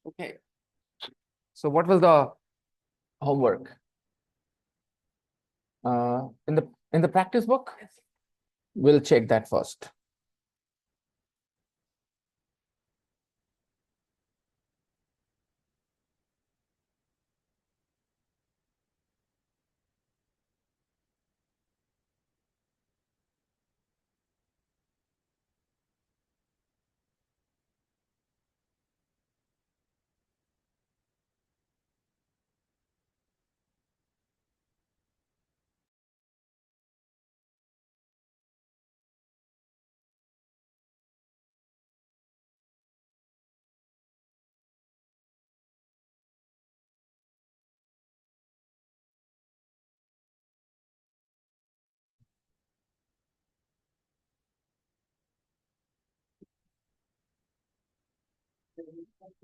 Okay. So what was the homework? In the practice book? We'll check that first.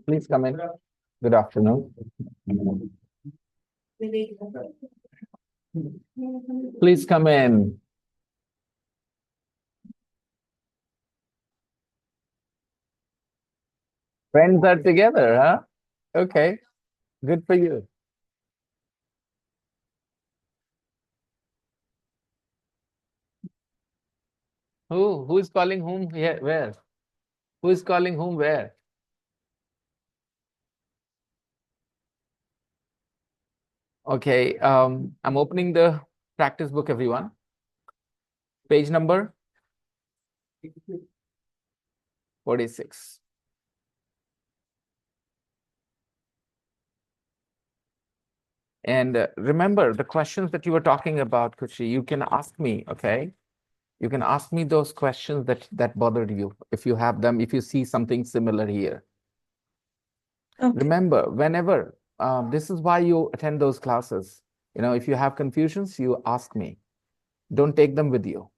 Please come in. Good afternoon. Please come in. Friends are together, huh? Okay. Good for you. Who is calling whom here? Where? Who is calling whom where? Okay. I'm opening the practice book, everyone. Page number 46. And remember the questions that you were talking about, Kushi, you can ask me, okay? You can ask me those questions that bothered you, if you have them, if you see something similar here. Okay. Remember, whenever, this is why you attend those classes. You know, if you have confusions, you ask me. Don't take them with you.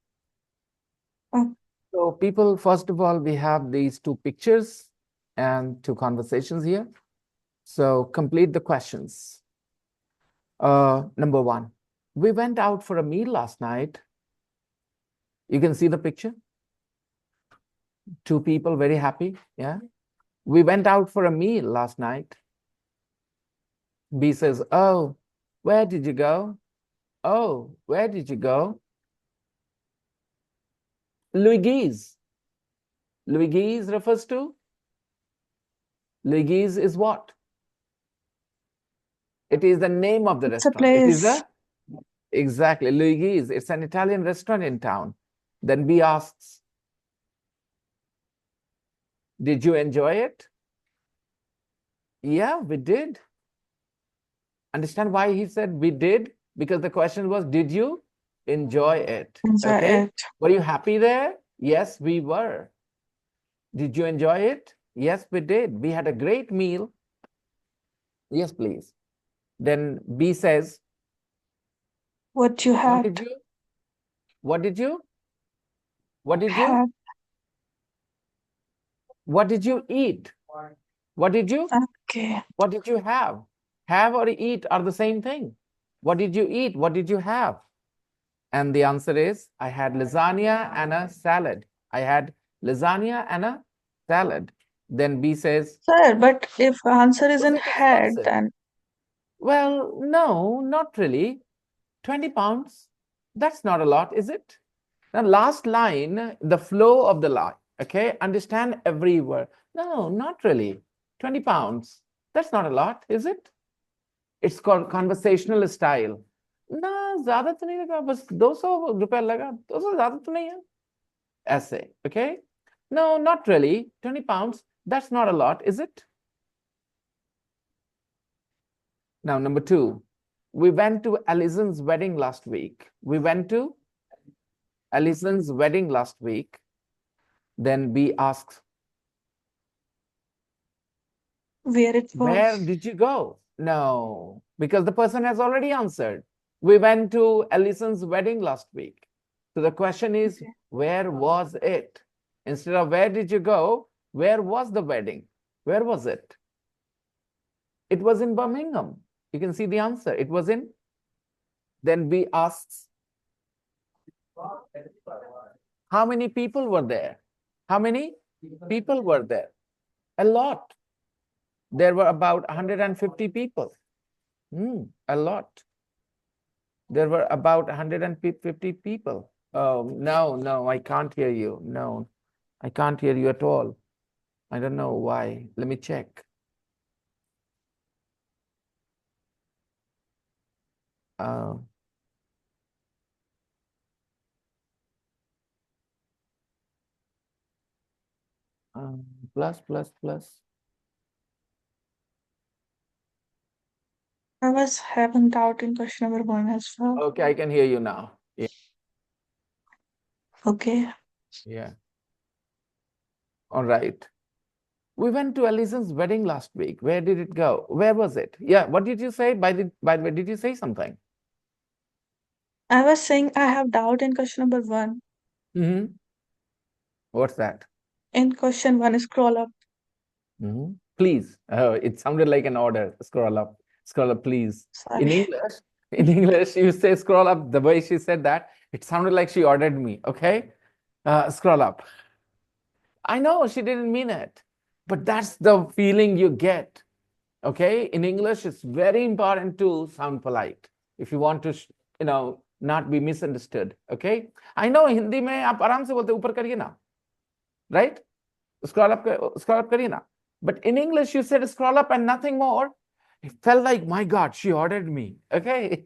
Oh. So people, first of all, we have these two pictures and two conversations here. So complete the questions. Number one, we went out for a meal last night. You can see the picture. Two people very happy. Yeah. We went out for a meal last night. B says, oh, where did you go? Oh, where did you go? Luigi's. Luigi's refers to? Luigi's is what? It is the name of the It's a restaurant. It is place. exactly, Luigi's. It's an Italian restaurant in town. Then B asks, did you enjoy it? Yeah, we did. Understand why he said we did? Because the question was, did you enjoy it? Enjoy Okay. it. Were you happy there? Yes, we were. Did you enjoy it? Yes, we did. We had a great meal. Yes, please. Then B says, What you what had. did you? What did you? What did you? Had. What did you eat? What did you? Okay. What did you have? Have or eat are the same thing. What did you eat? What did you have? And the answer is, I had lasagna and a salad. I had lasagna and a salad. Then B says, Sir, but if answer is was in it head, expensive? then Well, no, not really. 20 pounds. That's not a lot, is it? Now, last line, the flow of the line, okay? Understand every word. No, not really. 20 pounds. That's not a lot, is it? It's called conversational style. ना ज्यादा तो नहीं लगा बस 200 रुपया लगा 200 ज्यादा तो नहीं है ऐसे okay no not really 20 pounds that's not a lot is it now number 2 we went to Alison's wedding last week then B asks where it where was. did you go no because the person has already answered we went to Alison's wedding last week so the question is Okay. where was it instead of where did you go where was the wedding where was it it was in Birmingham you can see the answer it was in then B asks how many people were there how many people were there a lot There were about 150 people. A lot. There were about 150 people. Oh, no, I can't hear you. No, I can't hear you at all. I don't know why. Let me check. Uh, plus. I was having doubt in question number 1 as well. Okay, I can hear you now. Yeah, Okay. yeah. All right. We went to Alison's wedding last week. Where did it go? Where was it? Yeah, what did you say? By the way, did you say something? I was saying I have doubt in question number 1. What's that? In question 1, scroll up. Please. Oh, it sounded like an order. Scroll up, please. In Sorry. English, you say scroll up. The way she said that, it sounded like she ordered me. Okay, scroll up. I know she didn't mean it, but that's the feeling you get. Okay, in English, it's very important to sound polite if you want to, not be misunderstood. Okay, I know Hindi में आप आराम से बोलते ऊपर करिए ना, right? Scroll up करिए ना. But in English, you said scroll up and nothing more. It felt like, my God, she ordered me. Okay.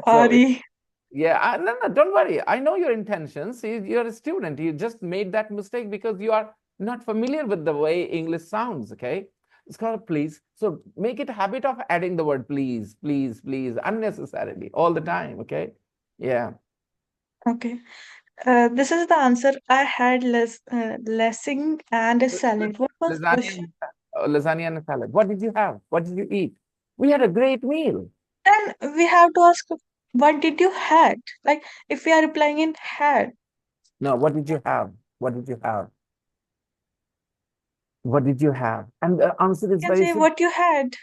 Sorry. Yeah, no, don't worry. I know your intentions. You're a student. You just made that mistake because you are not familiar with the way English sounds. Okay. Scroll up, please. So make it a habit of adding the word please, unnecessarily all the time. Okay. Yeah. Okay. This is the answer. I had lessing and a salad. What was the question? Lasagna and a salad. What did you have? What did you eat? We had a great meal. Then we have to ask, what did you had? Like if we are replying in had, No, what did you have? What did you have? What did you have? And the answer is you can very say simple. what you had.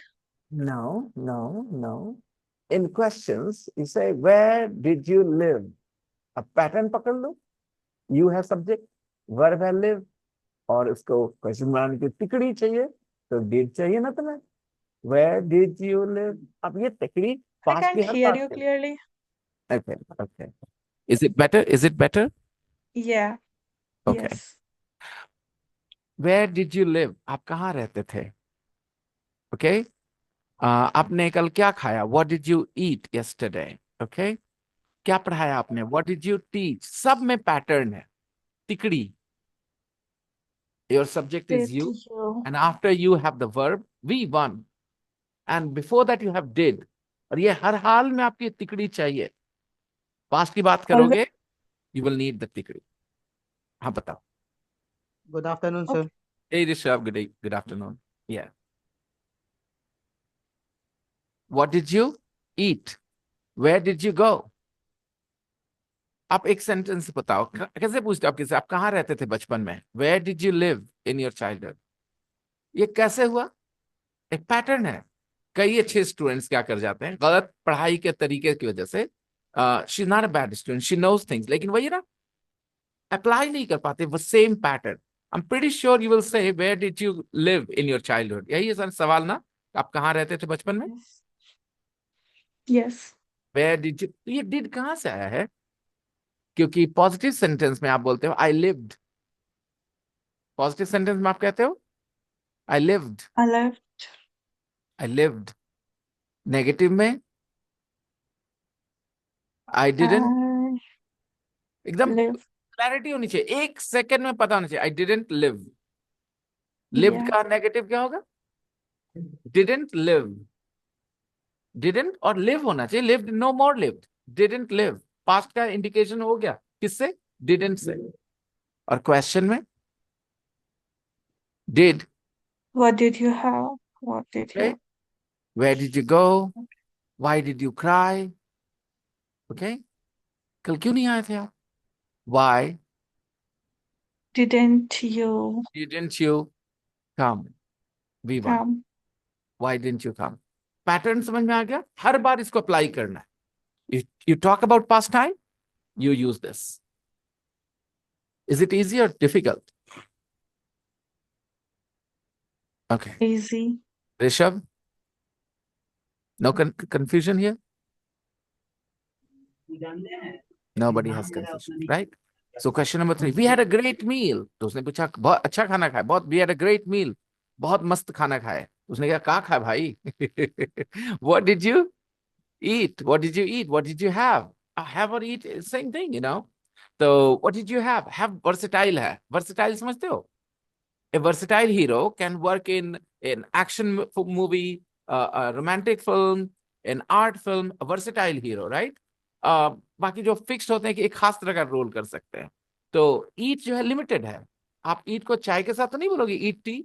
No. In questions, you say, where did you live? A pattern पकड़ लो. You have subject, verb है live, और इसको question बनाने की तिकड़ी चाहिए, तो did चाहिए ना तुम्हें. Where did you live? अब ये तिकड़ी I पास्ट की can't हर hear बात you के लिए. clearly. Okay. Is it better? Yeah. Okay. Yes. Where did you live? आप कहाँ रहते थे? Okay. आपने कल क्या खाया? What did you eat yesterday? Okay. क्या पढ़ाया आपने? What did you teach? सब में पैटर्न है. तिकड़ी. Your subject is With you, you. and after you have the verb V1, and before that you have did. और ये हर हाल में आपकी तिकड़ी चाहिए. पास्ट की बात Always. करोगे, you will need the तिकड़ी. हाँ बताओ. Good afternoon, sir. Hey Rishabh, good afternoon. Yeah. What did you eat? Where did you go? आप एक सेंटेंस बताओ. कैसे पूछते हो आप किसी? आप कहाँ रहते थे बचपन में? Where did you live in your childhood? ये कैसे हुआ? एक पैटर्न है. कई अच्छे स्टूडेंट्स क्या कर जाते हैं गलत पढ़ाई के तरीके की वजह से. She is not a bad student, she knows things, लेकिन वही ना अप्लाई नहीं कर पाते वो same pattern. I am pretty sure you will say where did you live in your childhood. यही है सर सवाल ना, आप कहाँ रहते थे बचपन में? Yes. वेयर डिड यू, ये डिड कहाँ से आया है? क्योंकि पॉजिटिव सेंटेंस में आप बोलते हो आई लिव्ड. पॉजिटिव सेंटेंस में आप कहते हो I lived. I left. I lived. Negative में आई डिडंट. I एकदम live. क्लैरिटी होनी चाहिए, एक सेकंड में पता होना चाहिए. I didn't live. Lived Yeah. का नेगेटिव क्या होगा? Didn't live. डिडंट और लिव होना चाहिए. Lived, no more lived. Didn't live past का इंडिकेशन हो गया. किससे? डिडंट से. और क्वेश्चन में did. What did you have? What did you? Where did you go? Why did you cry? Okay. कल क्यों नहीं आए थे आप? Why Didn't you didn't you come? V1. come? Why didn't you come? Pattern समझ में आ गया? हर बार इसको अप्लाई करना है. You talk about past time, you use this. Is it easy or difficult? Okay. Easy. Rishabh, no confusion here? Nobody has confusion, right? So question number 3, we had a great meal. तो उसने पूछा बहुत अच्छा खाना खाया, बहुत we had a great meal, बहुत मस्त खाना खाया. उसने कहा क्या खाया भाई? What did you eat? What did you eat? What did you have? Have or eat, same thing, you know. So what did you have? Have versatile है. Versatile समझते हो? A versatile hero can work in an action movie, a romantic film, an art film, a versatile hero, right? बाकी जो fixed होते हैं कि एक खास तरह का रोल कर सकते हैं. तो ईट जो है लिमिटेड है. आप ईट को चाय के साथ तो नहीं बोलोगे ईट T,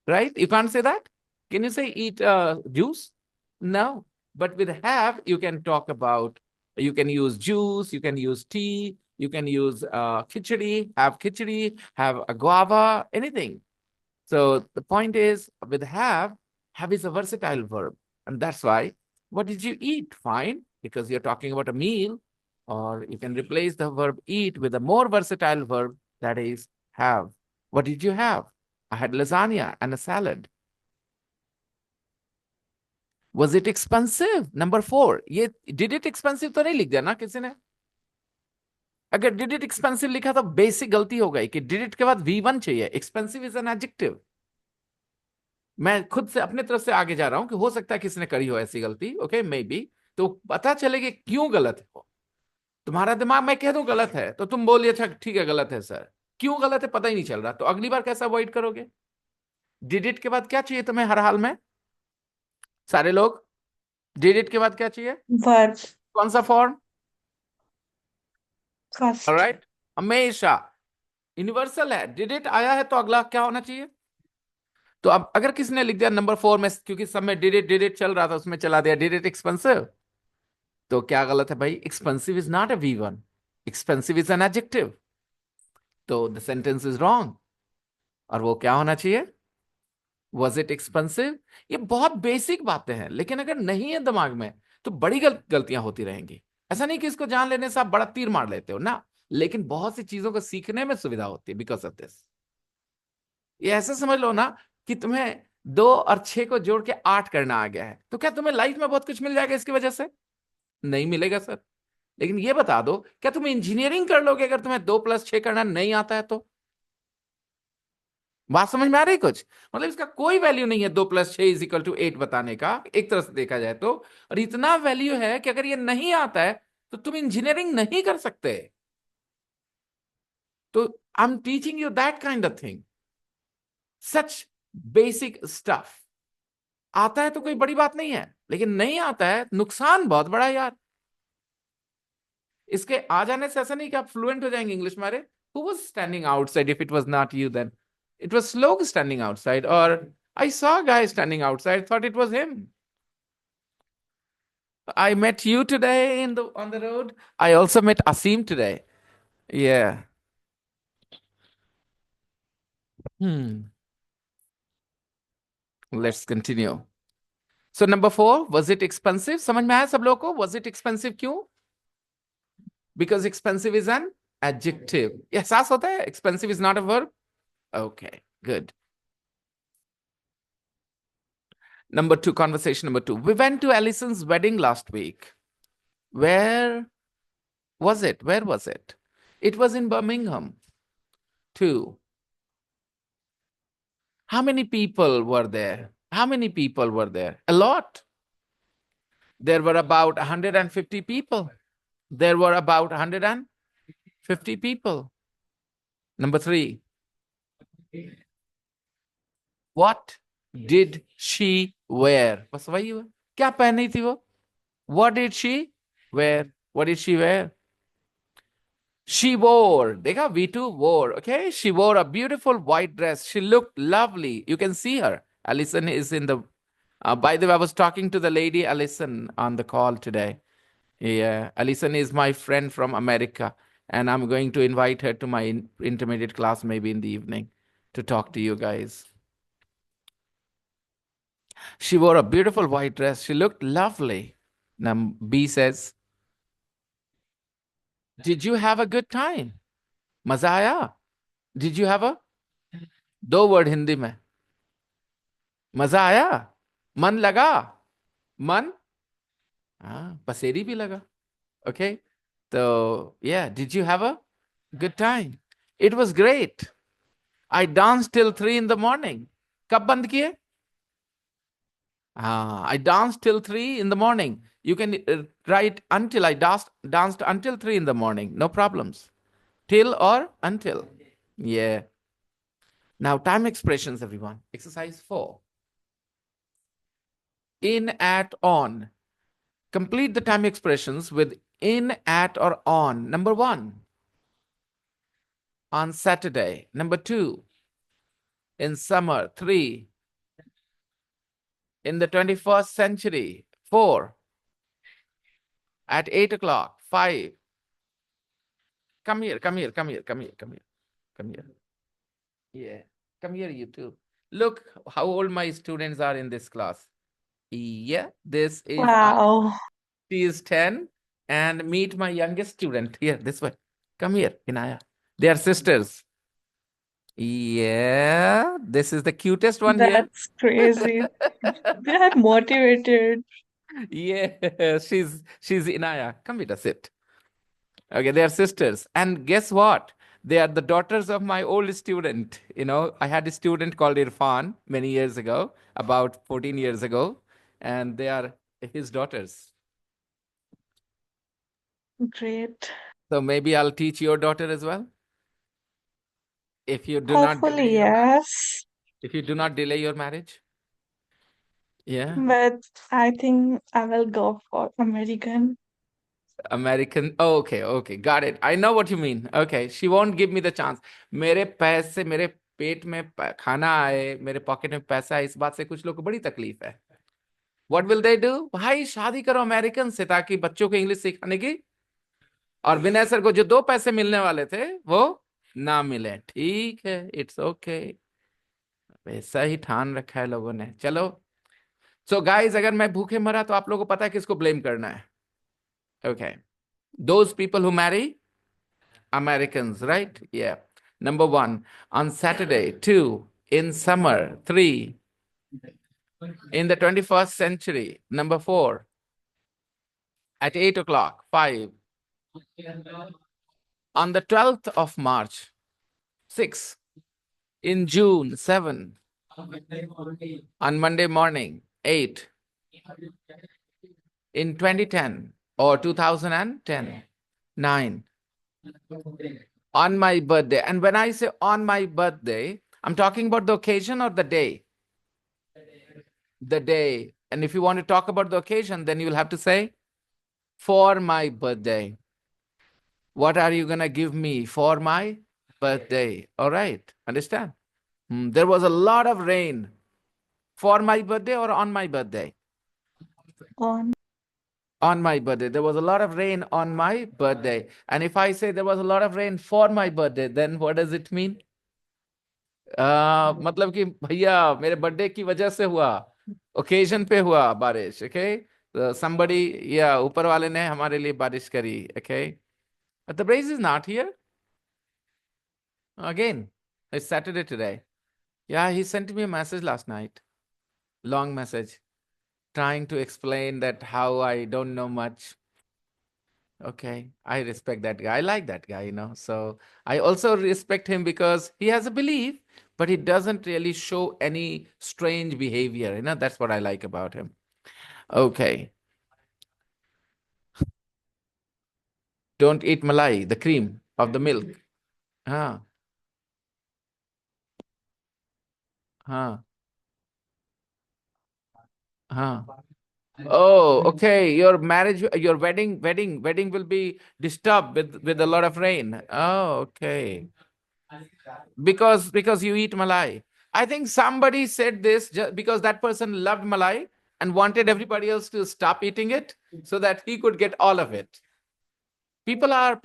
right? You can't say that. Can you say eat juice? No. But with have, you can talk about, you can use juice, you can use tea, you can use khichdi, have a guava, anything. So the point is, with have is a versatile verb. And that's why, what did you eat? Fine, because you're talking about a meal. Or you can replace the verb eat with a more versatile verb, that is have. What did you have? I had lasagna and a salad. Was it expensive? Number 4. ये did it expensive तो नहीं लिख दिया ना किसी ने. अगर did it expensive लिखा तो बेसिक गलती हो गई कि did it के बाद V1 चाहिए. Expensive is an adjective. मैं खुद से अपने तरफ से आगे जा रहा हूं कि हो सकता है किसी ने करी हो ऐसी गलती. Okay, may be. तो पता चले कि क्यों गलत है वो. तुम्हारा दिमाग मैं कह दूं गलत है तो तुम बोलिए अच्छा ठीक है गलत है सर. क्यों गलत है पता ही नहीं चल रहा, तो अगली बार कैसे अवॉइड करोगे? डिड इट के बाद क्या चाहिए तुम्हें हर हाल में? सारे लोग, डिड इट के बाद क्या चाहिए? Verb. कौन सा फॉर्म? First. ऑलराइट, हमेशा यूनिवर्सल है. डिड इट आया है तो अगला क्या होना चाहिए? तो अब अगर किसी ने लिख दिया नंबर 4 में, क्योंकि सब में डिड इट चल रहा था, उसमें चला दिया डिड इट एक्सपेंसिव, तो क्या गलत है भाई? Expensive is not a V1. Expensive is an adjective. तो द सेंटेंस इज रॉन्ग. और वो क्या होना चाहिए? Was it expensive? ये बहुत बेसिक बातें हैं, लेकिन अगर नहीं है दिमाग में तो बड़ी गलतियां होती रहेंगी. ऐसा नहीं कि इसको जान लेने से आप बड़ा तीर मार लेते हो ना, लेकिन बहुत सी चीजों को सीखने में सुविधा होती है बिकॉज ऑफ दिस. ये ऐसे समझ लो ना कि तुम्हें 2 और 6 को जोड़ के 8 करना आ गया है, तो क्या तुम्हें लाइफ में बहुत कुछ मिल जाएगा इसकी वजह से? नहीं मिलेगा सर. लेकिन ये बता दो, क्या तुम इंजीनियरिंग कर लोगे अगर तुम्हें 2+6 करना नहीं आता है तो? बात समझ में आ रही कुछ? मतलब इसका कोई वैल्यू नहीं है 2+6 = 8 बताने का, एक तरह से देखा जाए तो. और इतना वैल्यू है कि अगर ये नहीं आता है तो तुम इंजीनियरिंग नहीं कर सकते. तो I am teaching you that kind of thing, such basic stuff. आता है तो कोई बड़ी बात नहीं है, लेकिन नहीं आता है नुकसान बहुत बड़ा है यार. इसके आ जाने से ऐसा नहीं कि आप फ्लुएंट हो जाएंगे इंग्लिश में. Who was standing outside if it was not you then? It was Slog standing outside, or I saw a guy standing outside, thought it was him. I met you today on the road. I also met Asim today. Yeah. Let's continue. So number 4, was it expensive? समझ में आया सब लोगों को? Was it expensive क्यों? Because expensive is an adjective. एहसास होता है? Expensive is not a verb. Okay, good. Number 2, conversation number 2. We went to Allison's wedding last week. Where was it? Where was it? It was in Birmingham. 2. How many people were there? How many people were there? A lot. There were about 150 people. There were about 150 people. Number 3. What did she wear? बस वही हुआ. क्या पहनी थी वो? What did she wear? What did she wear? She wore, देखा, V2 wore, okay? She wore a beautiful white dress. She looked lovely. You can see her. Alison is in the, by the way, I was talking to the lady Alison on the call today. Yeah, Alison is my friend from America, and I'm going to invite her to my intermediate class maybe in the evening to talk to you guys. She wore a beautiful white dress. She looked lovely. Now, B says, did you have a good time? मजा आया? Did you have a? 2 word Hindi में. मजा आया? मन लगा? मन? हाँ, पसेरी भी लगा. Okay. So, yeah, did you have a good time? It was great. I danced till 3 in the morning. कब बंद किए? I danced till 3 in the morning. You can write until I danced until 3 in the morning. No problems. Till or until. Yeah. Now, time expressions, everyone. Exercise 4. In, at, on. Complete the time expressions with in, at, or on. Number 1, on Saturday. Number 2, in summer. 3, in the 21st century. 4, at 8 o'clock. 5, come here, come here, come here, come here, come here, come here. Yeah, come here, you too. Look how old my students are in this class. Yeah, this is Wow. she is 10, and meet my youngest student here, this way. Come here, Inaya. They are sisters. Yeah, this is the cutest one here. That's crazy. They are motivated. Yeah, she's Inaya. Come with us, sit. Okay, they are sisters. And guess what? They are the daughters of my old student. I had a student called Irfan many years ago, about 14 years ago, and they are his daughters. Great. So maybe I'll teach your daughter as well. If you do not delay Hopefully, your marriage. yes. If you do not delay your marriage. Yeah. But I think I will go for American. American. Oh, okay, got it. I know what you mean. Okay, she won't give me the chance. मेरे पैसे मेरे पेट में खाना आए, मेरे pocket में पैसा आए, इस बात से कुछ लोग को बड़ी तकलीफ है. What will they do? भाई शादी करो अमेरिकन से, ताकि बच्चों को इंग्लिश सिखाने की, और विनय सर को जो 2 पैसे मिलने वाले थे वो ना मिले. ठीक है, इट्स ओके. ऐसा ही ठान रखा है लोगों ने. चलो. सो गाइस, अगर मैं भूखे मरा तो आप लोगों को पता है किसको ब्लेम करना है. Okay. Those people who marry Americans, right? Yeah. Number 1, on Saturday. 2, in summer. 3, in the 21st century. Number 4, at 8 o'clock. 5, on the 12th of March. 6, in June. 7, on Monday morning. 8, in 2010 or 2010. 9, on my birthday. And when I say on my birthday, I'm talking about the occasion or the day? The day. And if you want to talk about the occasion, then you will have to say, for my birthday. What are you going to give me for my birthday? All right. Understand? There was a lot of rain. For my birthday or on my birthday? On. On my birthday. There was a lot of rain on my birthday. And if I say there was a lot of rain for my birthday, then what does it mean? मतलब कि भैया मेरे birthday की वजह से हुआ, occasion पे हुआ बारिश. ओके, somebody, या ऊपर वाले ने हमारे लिए बारिश करी. Okay, the Brace is not here again. It's Saturday today. Yeah, he sent me a message last night, long message, trying to explain that how I don't know much. Okay, I respect that guy. I like that guy, So I also respect him because he has a belief, but he doesn't really show any strange behavior. That's what I like about him. Okay. Don't eat malai, the cream of the milk. Huh. Huh. Huh. Oh, okay. Your marriage, your wedding will be disturbed with a lot of rain. Oh, okay. Because you eat malai. I think somebody said this just because that person loved malai and wanted everybody else to stop eating it so that he could get all of it. People are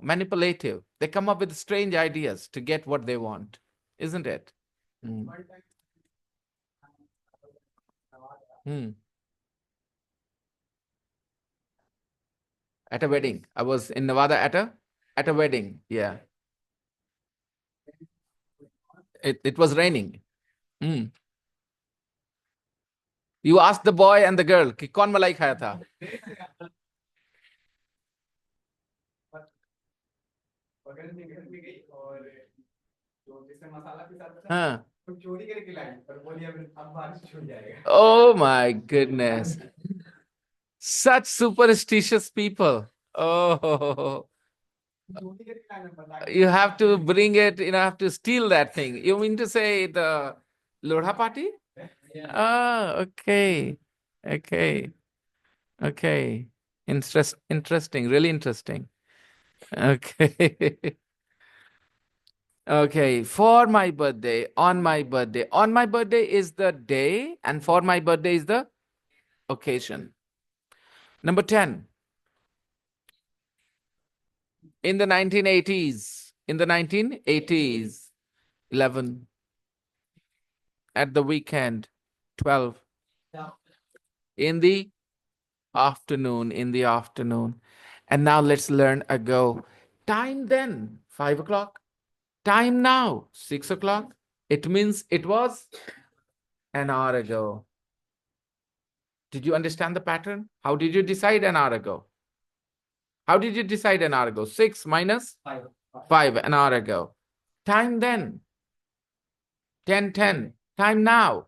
manipulative. They come up with strange ideas to get what they want, isn't it? At a wedding. I was in Nevada at a wedding. Yeah. It was raining. You asked the boy and the girl कि कौन मलाई खाया था? हाँ. Oh my goodness. Such superstitious people. Oh, you have to bring it, have to steal that thing. You mean to say the Lodha party? Ah, okay. Okay. Okay. Interesting. Really interesting. Okay. Okay. For my birthday, on my birthday. On my birthday is the day, and for my birthday is the occasion. Number 10. In the 1980s, 11. At the weekend, 12. In the afternoon, And now let's learn ago. Time then, 5 o'clock. Time now, 6 o'clock. It means it was an hour ago. Did you understand the pattern? How did you decide an hour ago? How did you decide an hour ago? 6 minus 5, an hour ago. Time then, 10:10. Time now.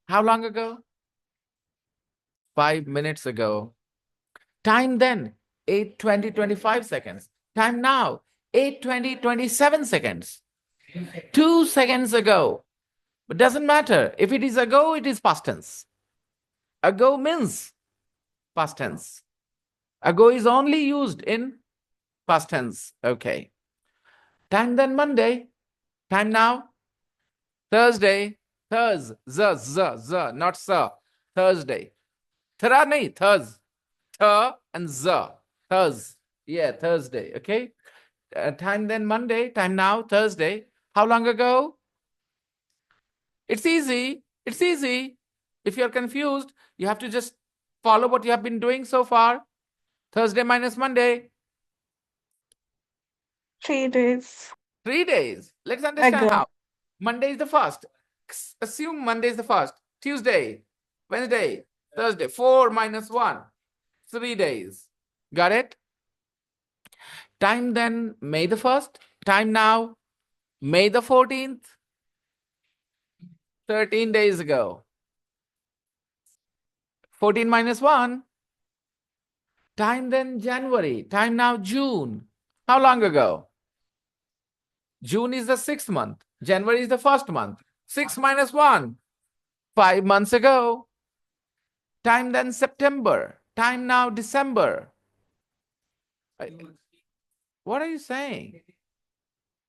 How long ago? 5 minutes ago. Time then, 8:20, 25 seconds. Time now, 8:20, 27 seconds. 2 seconds ago. But doesn't matter. If it is ago, it is past tense. Ago means past tense. Ago is only used in past tense. Okay. Time then Monday. Time now. Thursday. Thurs. Z, not sir. Thursday. Thara nahi, thurs. Th and z. Thurs. Yeah, Thursday. Okay. Time then Monday. Time now Thursday. How long ago? It's easy. It's easy. If you're confused, you have to just follow what you have been doing so far. Thursday minus Monday. 3 days 3 days. Let's understand ago. how. Monday is the first. Assume Monday is the first. Tuesday, Wednesday, Thursday. 4 minus 1. 3 days. Got it? Time then May the 1st. Time now May the 14th. 13 days ago. 14 minus 1. Time then January. Time now June. How long ago? June is the 6th month. January is the 1st month. 6 minus 1. 5 months ago. Time then September. Time now December. What are you saying?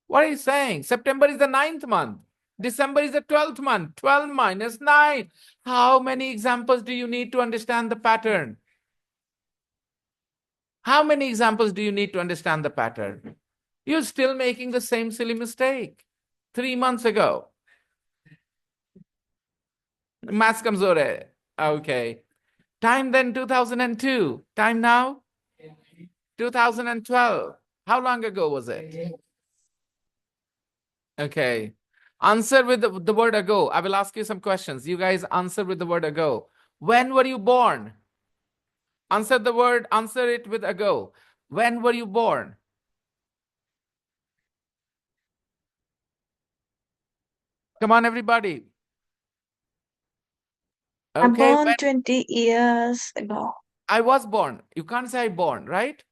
What are you saying? September is the 9th month. December is the 12th month. 12 minus 9. How many examples do you need to understand the pattern? How many examples do you need to understand the pattern? You're still making the same silly mistake. 3 months ago. Maths kamzor hai. Okay. Time then 2002. Time now? 2012. How long ago was it? Okay. Answer with the word ago. I will ask you some questions. You guys answer with the word ago. When were you born? Answer it with ago. When were you born? Come on, everybody. I Okay, born when 20 years ago. I was born. You can't say I born, right?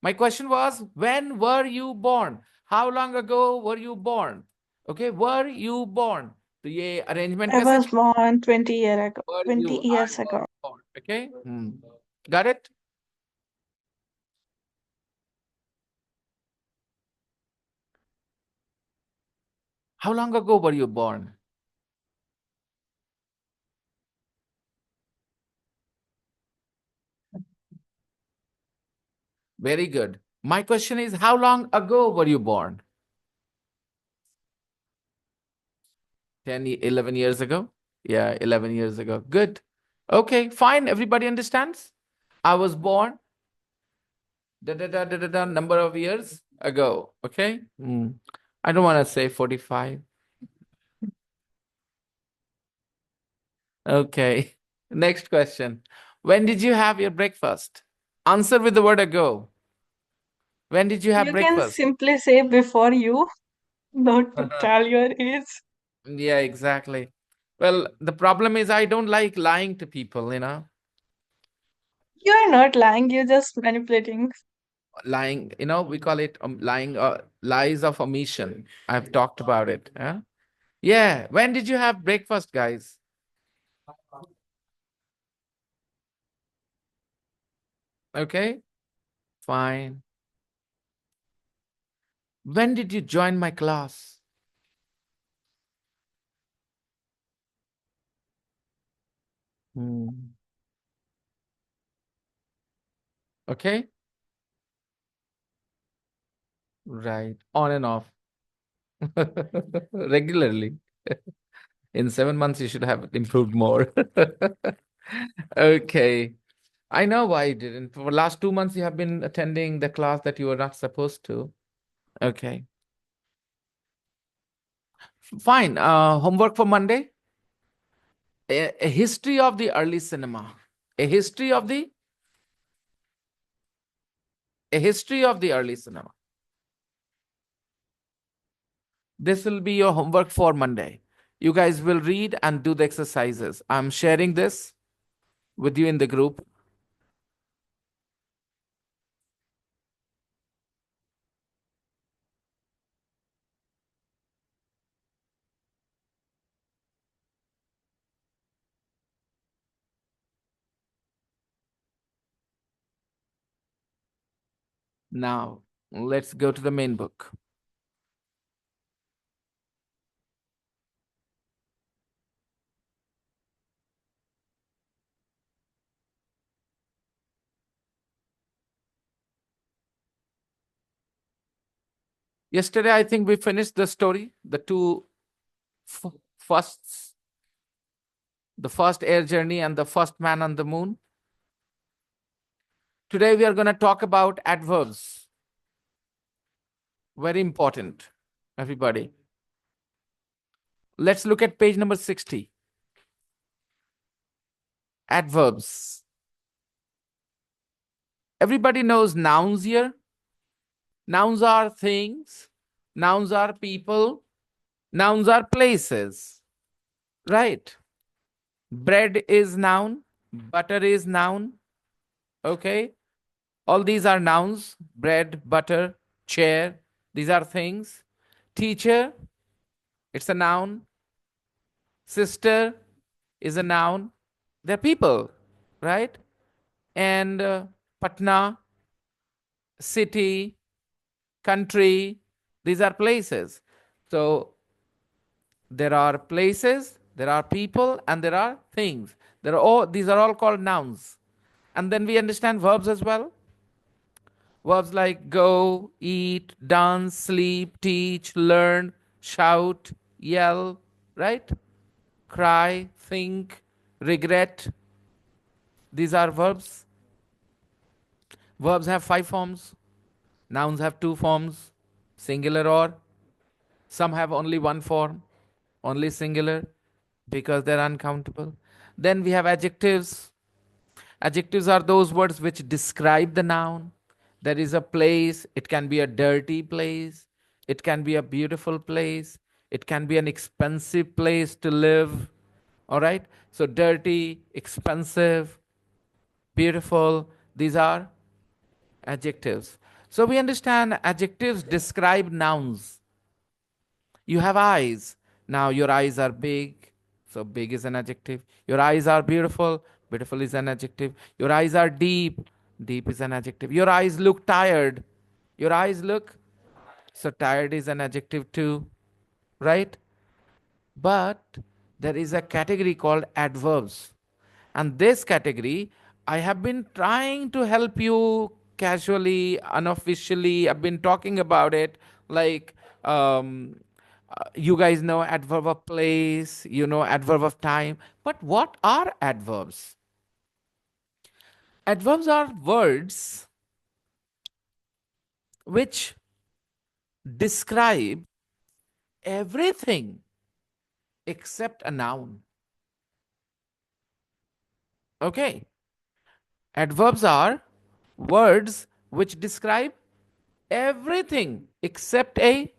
My question was, when were you born? How long ago were you born? Okay, were you born? तो ये arrangement I कैसे? was born 20 years ago. Were 20 you? years I ago. was born. Okay. Got it? How long ago were you born? Very good. My question is, how long ago were you born? 10, 11 years ago? Yeah, 11 years ago. Good. Okay, fine. Everybody understands? I was born number of years ago. Okay. I don't want to say 45. Okay. Next question. When did you have your breakfast? Answer with the word ago. When did you have You can breakfast? simply say before you, not to tell your age. Yeah, exactly. Well, the problem is I don't like lying to people, you know. You are not lying, you're just manipulating. Lying, you know, we call it lying, lies of omission. I've talked about it. Yeah. Yeah. When did you have breakfast, guys? Okay. Fine. When did you join my class? Hmm. Okay. Right. On and off. Regularly. In 7 months, you should have improved more. Okay. I know why you didn't. For the last 2 months, you have been attending the class that you were not supposed to. Okay. Fine. Homework for Monday. A history of the early cinema. A history of the early cinema. This will be your homework for Monday. You guys will read and do the exercises. I'm sharing this with you in the group. Now, let's go to the main book. Yesterday, I think we finished the story, the two firsts, the first air journey and the first man on the moon. Today, we are going to talk about adverbs. Very important, everybody. Let's look at page number 60. Adverbs. Everybody knows nouns here. Nouns are things, nouns are people, nouns are places, right? Bread is noun, butter is noun, okay? All these are nouns, bread, butter, chair, these are things. Teacher, it's a noun. Sister is a noun. They're people, right? And Patna, city, country, these are places. So there are places, there are people, and there are things. These are all called nouns. And then we understand verbs as well. Verbs like go, eat, dance, sleep, teach, learn, shout, yell, right? Cry, think, regret. These are verbs. Verbs have 5 forms. Nouns have 2 forms, singular or. Some have only 1 form, only singular, because they're uncountable. Then we have adjectives. Adjectives are those words which describe the noun. There is a place, it can be a dirty place, it can be a beautiful place, it can be an expensive place to live. All right? So, dirty, expensive, beautiful, these are adjectives. So, we understand adjectives describe nouns. You have eyes. Now your eyes are big. So big is an adjective. Your eyes are beautiful. Beautiful is an adjective. Your eyes are deep. Deep is an adjective. Your eyes look tired. Your eyes look. So tired is an adjective too. Right? But there is a category called adverbs. And this category, I have been trying to help you casually, unofficially. I've been talking about it. Like, you guys know adverb of place, you know adverb of time. But what are adverbs? Adverbs are words which describe everything except a noun. Okay. Adverbs are words which describe everything except a,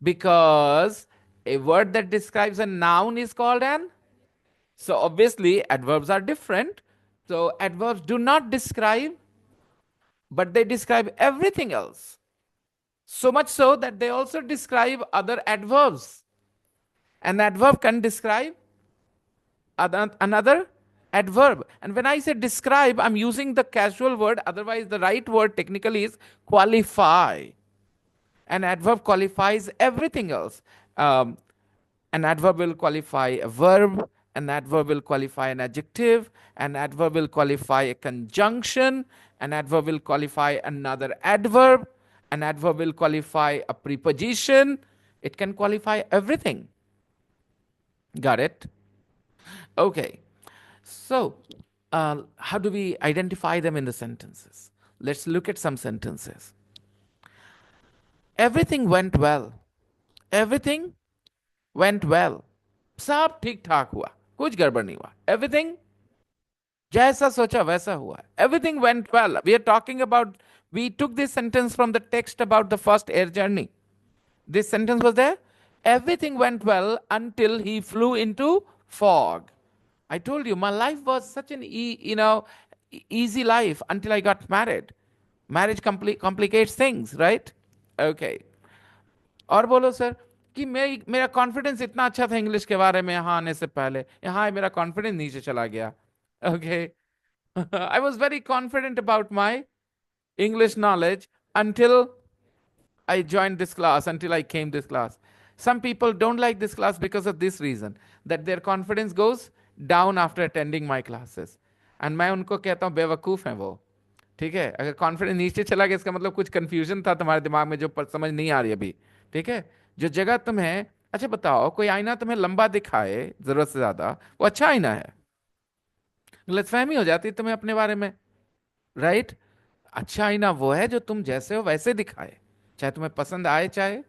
because a word that describes a noun is called an. So obviously adverbs are different. So adverbs do not describe, but they describe everything else. So much so that they also describe other adverbs. An adverb can describe another adverb. And when I say describe, I'm using the casual word, otherwise, the right word technically is qualify. An adverb qualifies everything else. Um, an adverb will qualify a verb, an adverb will qualify an adjective, an adverb will qualify a conjunction, an adverb will qualify another adverb, an adverb will qualify a preposition. It can qualify everything. Got it? Okay. So, how do we identify them in the sentences? Let's look at some sentences. Everything went well. Everything went well. सब ठीक ठाक हुआ, कुछ गड़बड़ नहीं हुआ. Everything जैसा सोचा वैसा हुआ. Everything went well. We are talking about, we took this sentence from the text about the first air journey. This sentence was there. Everything went well until he flew into fog. I told you my life was such an easy life until I got married. Marriage complicates things, right? Okay. और बोलो sir कि मेरा confidence इतना अच्छा था English के बारे में यहाँ आने से पहले, यहाँ मेरा कॉन्फिडेंस नीचे चला गया. Okay. I was very confident about my English knowledge until I joined this class, until I came this class. Some people don't like this class because of this reason, that their confidence goes down after attending my classes. And मैं उनको कहता हूँ बेवकूफ़ हैं वो. ठीक है, अगर कॉन्फिडेंस नीचे चला गया इसका मतलब कुछ कंफ्यूजन था तुम्हारे दिमाग में जो समझ नहीं आ रही अभी. ठीक है, जो जगह तुम्हें, अच्छा बताओ, कोई आईना तुम्हें लंबा दिखाए जरूरत से ज्यादा, वो अच्छा आईना है. गलतफहमी हो जाती है तुम्हें अपने बारे में, राइट? अच्छा आईना वो है जो तुम जैसे हो वैसे दिखाए, चाहे तुम्हें पसंद आए चाहे.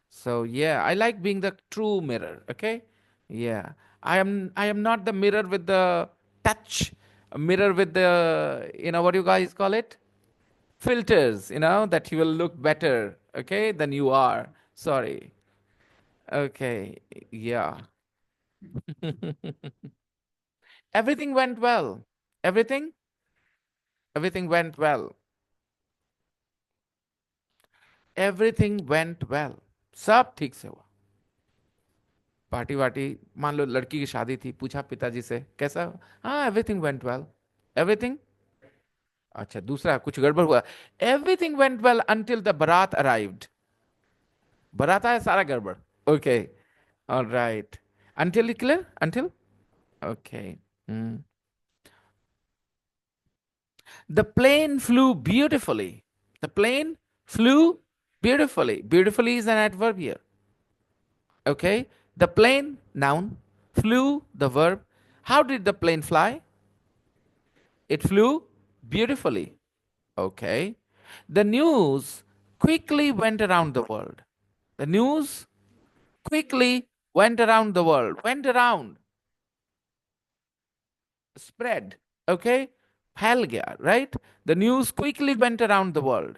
So yeah, I like being the true mirror. Okay, yeah, I am not the mirror with the touch, a mirror with the, what do you guys call it, filters, that you will look better, okay, than you are. Sorry. Okay, yeah. Everything went well. Everything went well. Everything went well. सब ठीक से हुआ. Party वार्टी, मान लो लड़की की शादी थी, पूछा पिताजी से कैसा, हाँ एवरीथिंग वेंट वेल. एवरीथिंग, अच्छा दूसरा कुछ गड़बड़ हुआ. Everything went well until the बारात अराइव्ड. बारात आया सारा गड़बड़. Okay, alright. Until clear, until. Okay. The plane flew beautifully. The plane flew beautifully. Beautifully is an adverb here. Okay. The plane, noun. Flew, the verb. How did the plane fly? It flew beautifully. Okay. The news quickly went around the world. The news quickly went around the world. Went around. Spread. Okay. फैल गया, right? The news quickly went around the world.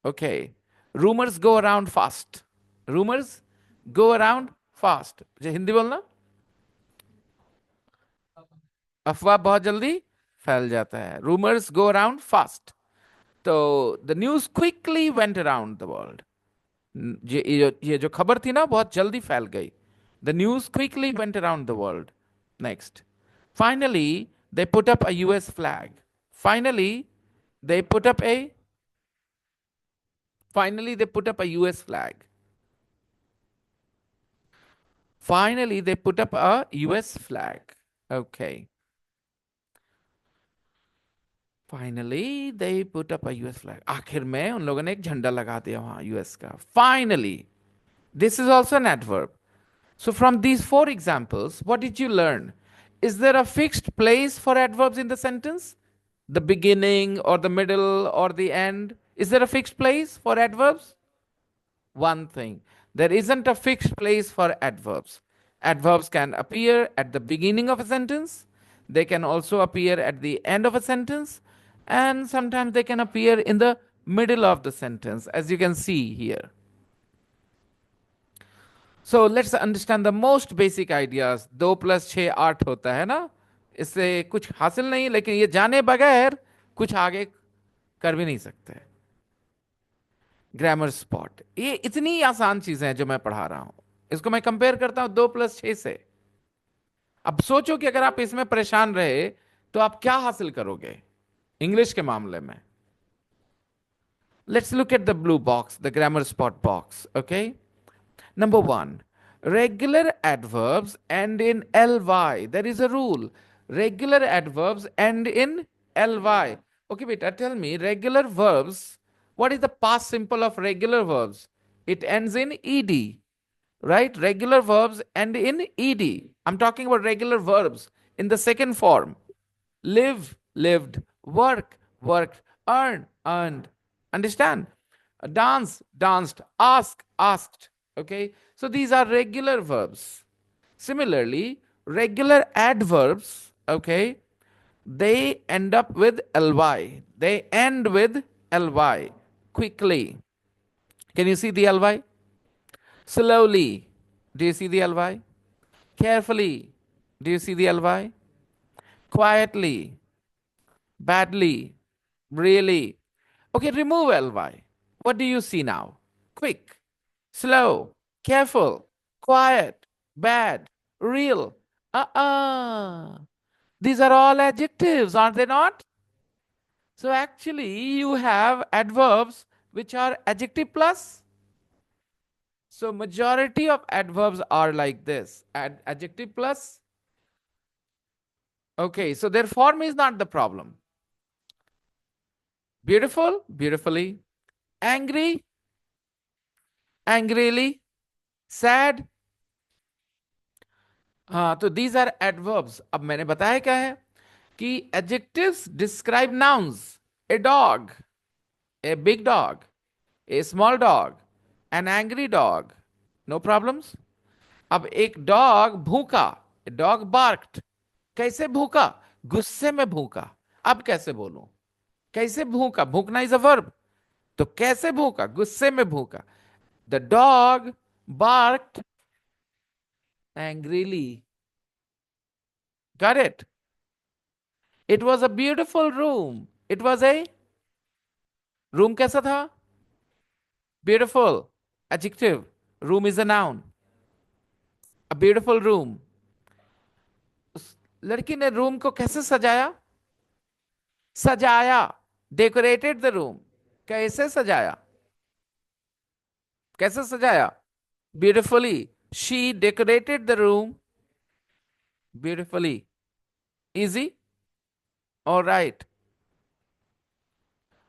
Okay. Rumors go around fast. Rumors go around fast. Hindi बोलना. अफवाह बहुत जल्दी फैल जाता है. Rumors go around fast. तो the news quickly went around the world. ये जो खबर थी ना बहुत जल्दी फैल गई. The news quickly went around the world. Next. Finally, they put up a US flag. Finally, they put up a US flag. Finally, they put up a US flag. Okay. Finally, they put up a US flag. आखिर में उन लोगों ने एक झंडा लगा दिया वहां US का. Finally. This is also an adverb. So from these 4 examples, what did you learn? Is there a fixed place for adverbs in the sentence? The beginning or the middle or the end? Is there a fixed place for adverbs? One thing, there isn't a fixed place for adverbs. Adverbs can appear at the beginning of a sentence. They can also appear at the end of a sentence. And sometimes they can appear in the middle of the sentence, as you can see here. So let's understand the most basic ideas. 2 + 6 8 होता है ना, इससे कुछ हासिल नहीं, लेकिन ये जाने बगैर कुछ आगे कर भी नहीं सकते. ग्रामर स्पॉट, ये इतनी आसान चीजें हैं जो मैं पढ़ा रहा हूं. इसको मैं कंपेयर करता हूं 2 + 6 से. अब सोचो कि अगर आप इसमें परेशान रहे तो आप क्या हासिल करोगे इंग्लिश के मामले में. Let's look at the blue box, the grammar spot box. Okay, number 1, regular adverbs end in ly. There is a rule. Regular adverbs end in ly. Okay, beta, tell me, regular verbs, what is the past simple of regular verbs? It ends in ed, right? Regular verbs end in ed. I'm talking about regular verbs in the second form. Live, lived. Work, worked. Earn, earned. Understand? Dance, danced. Ask, asked. Okay, so these are regular verbs. Similarly, regular adverbs, okay, they end up with ly. They end with ly. Quickly. Can you see the ly? Slowly. Do you see the ly? Carefully. Do you see the ly? Quietly. Badly. Really. Okay, remove ly. What do you see now? Quick, slow, careful, quiet, bad, real. These are all adjectives, aren't they not? So actually, you have adverbs which are adjective plus. So majority of adverbs are like this, adjective plus. Okay, so their form is not the problem. Beautiful, beautifully. Angry, angrily. Sad. हाँ, तो these are adverbs. अब मैंने बताया क्या है कि adjectives describe nouns. A dog, a big dog, a small dog, an angry dog. No problems. अब एक डॉग भूखा, डॉग बार्क्ड. कैसे भूखा? गुस्से में भूखा. अब कैसे बोलूं? कैसे भूखा? भूखना इज अ वर्ब. तो कैसे भूखा? गुस्से में भूखा. The dog barked angrily. Got it? It was a beautiful room. It was a room. कैसा था? Beautiful. Adjective. Room is a noun. A beautiful room. उस लड़की ने रूम को कैसे सजाया? सजाया. Decorated the room. कैसे सजाया? कैसे सजाया? Beautifully. She decorated the room beautifully. Easy? All right.